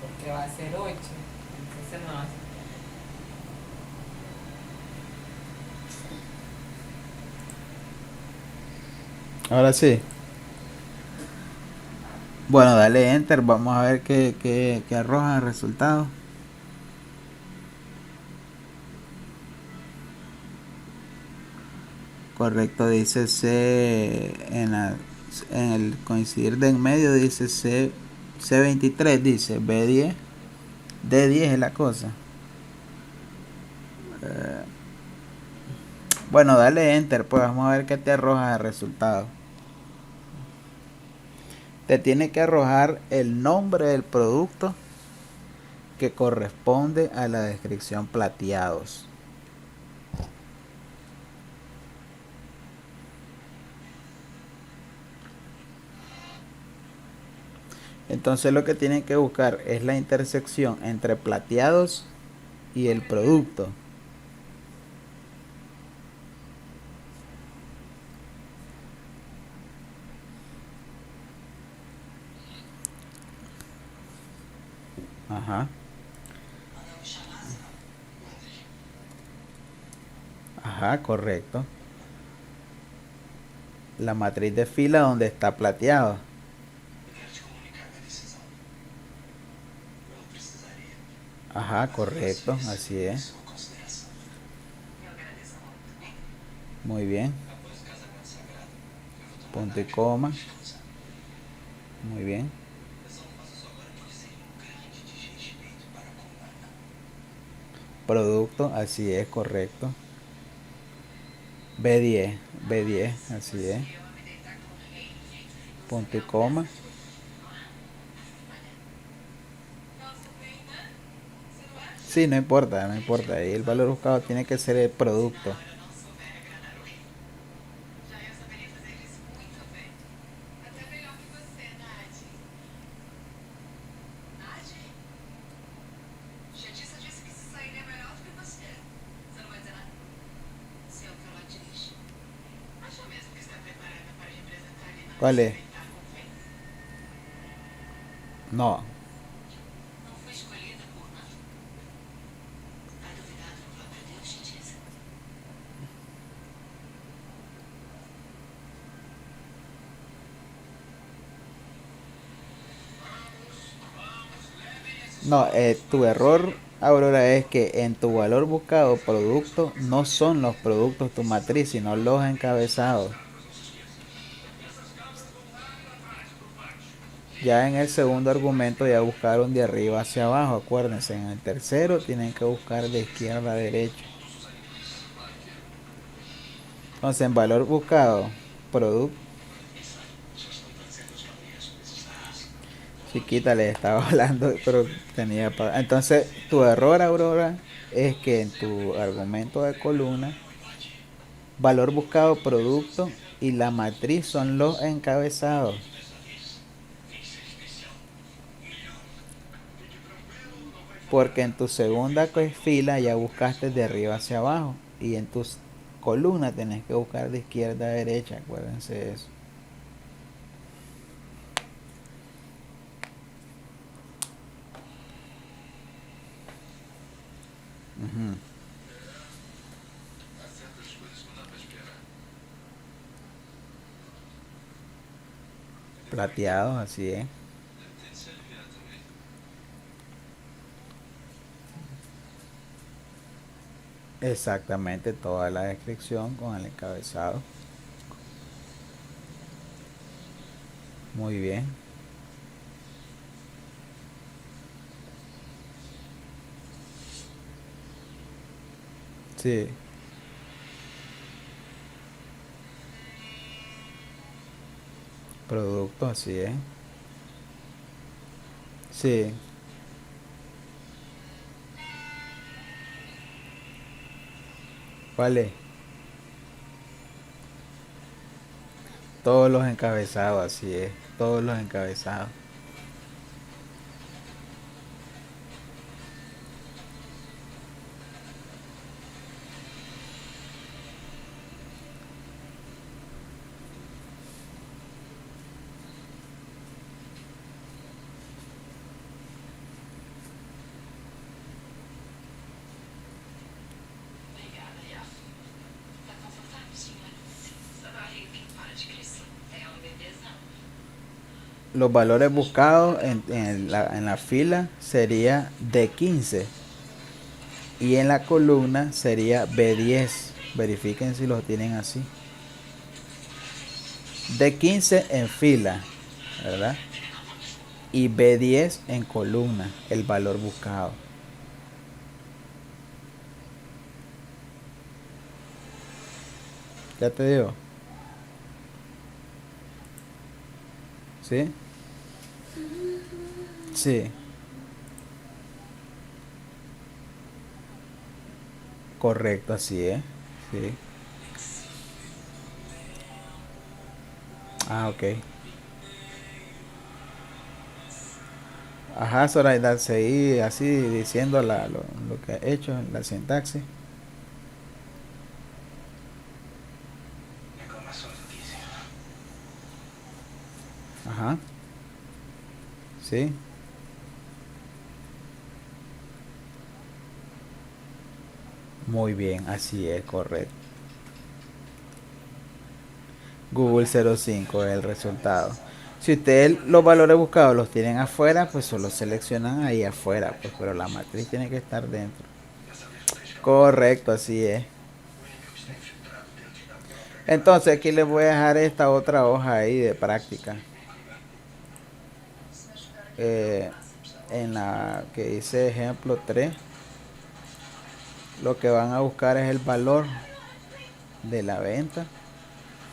porque va a ser 8. Entonces me va a sostener.
Ahora sí. Bueno, dale enter. Vamos a ver qué arroja el resultado. Correcto, dice C en el coincidir de en medio dice C23, dice B10, D10 es la cosa. Bueno, dale enter, pues vamos a ver qué te arroja el resultado. Te tiene que arrojar el nombre del producto que corresponde a la descripción plateados. Entonces lo que tienen que buscar es la intersección entre plateados y el producto. Ajá. Ajá, correcto. La matriz de fila donde está plateado. Ajá, correcto, así es. Muy bien. Punto y coma. Muy bien. Producto, así es, correcto. B10, B10, así es. Punto y coma. Sí, no importa, no importa. Ahí el valor buscado tiene que ser el producto. ¿Cuál es? No. No, tu error, Aurora, es que en tu valor buscado producto no son los productos tu matriz, sino los encabezados. Ya en el segundo argumento ya buscaron de arriba hacia abajo, acuérdense. En el tercero tienen que buscar de izquierda a derecha. Entonces, en valor buscado, producto. Chiquita le estaba hablando, pero tenía para. Entonces, tu error, Aurora, es que en tu argumento de columna, valor buscado, producto y la matriz son los encabezados. Porque en tu segunda fila ya buscaste de arriba hacia abajo. Y en tus columnas tenés que buscar de izquierda a derecha. Acuérdense de eso. Ujú. Plateados, así es. Exactamente toda la descripción con el encabezado. Muy bien. Sí. Producto, así es. Sí. ¿Cuál es? Todos los encabezados, así es. Todos los encabezados. Los valores buscados en la fila sería D15 y en la columna sería B10. Verifiquen si los tienen así. D15 en fila, ¿verdad? Y B10 en columna, el valor buscado. ¿Ya te digo? ¿Sí? Sí, correcto, así es. Sí. Ah, ok. Ajá, Zoraida, seguí así diciendo lo que he hecho en la sintaxis. Ajá, sí. Muy bien, así es, correcto. Google 05 es el resultado. Si ustedes los valores buscados los tienen afuera, pues solo seleccionan ahí afuera, pues, pero la matriz tiene que estar dentro. Correcto, así es. Entonces aquí les voy a dejar esta otra hoja ahí de práctica. Eh, en la que dice ejemplo 3, lo que van a buscar es el valor de la venta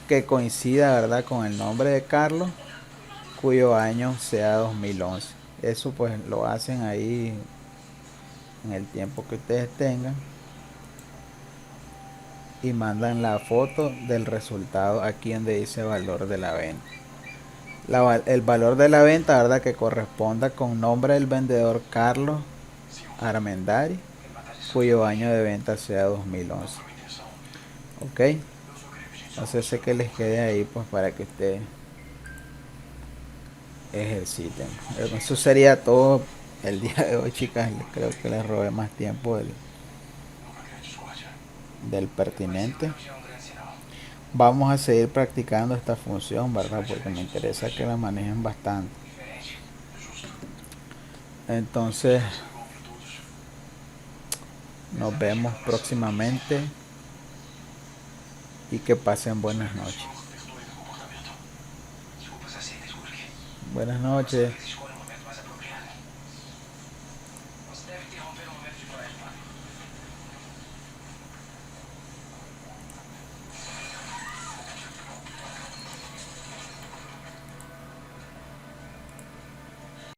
que coincida, ¿verdad?, con el nombre de Carlos, cuyo año sea 2011. Eso pues lo hacen ahí en el tiempo que ustedes tengan y mandan la foto del resultado aquí donde dice valor de la venta. El valor de la venta, ¿verdad?, que corresponda con nombre del vendedor Carlos Armendari, cuyo año de venta sea 2011. Ok, entonces sé que les quede ahí pues para que ustedes ejerciten. Eso sería todo el día de hoy, chicas. Creo que les robé más tiempo del pertinente. Vamos a seguir practicando esta función, ¿verdad? Porque me interesa que la manejen bastante. Entonces, nos vemos próximamente y que pasen buenas noches. Buenas noches.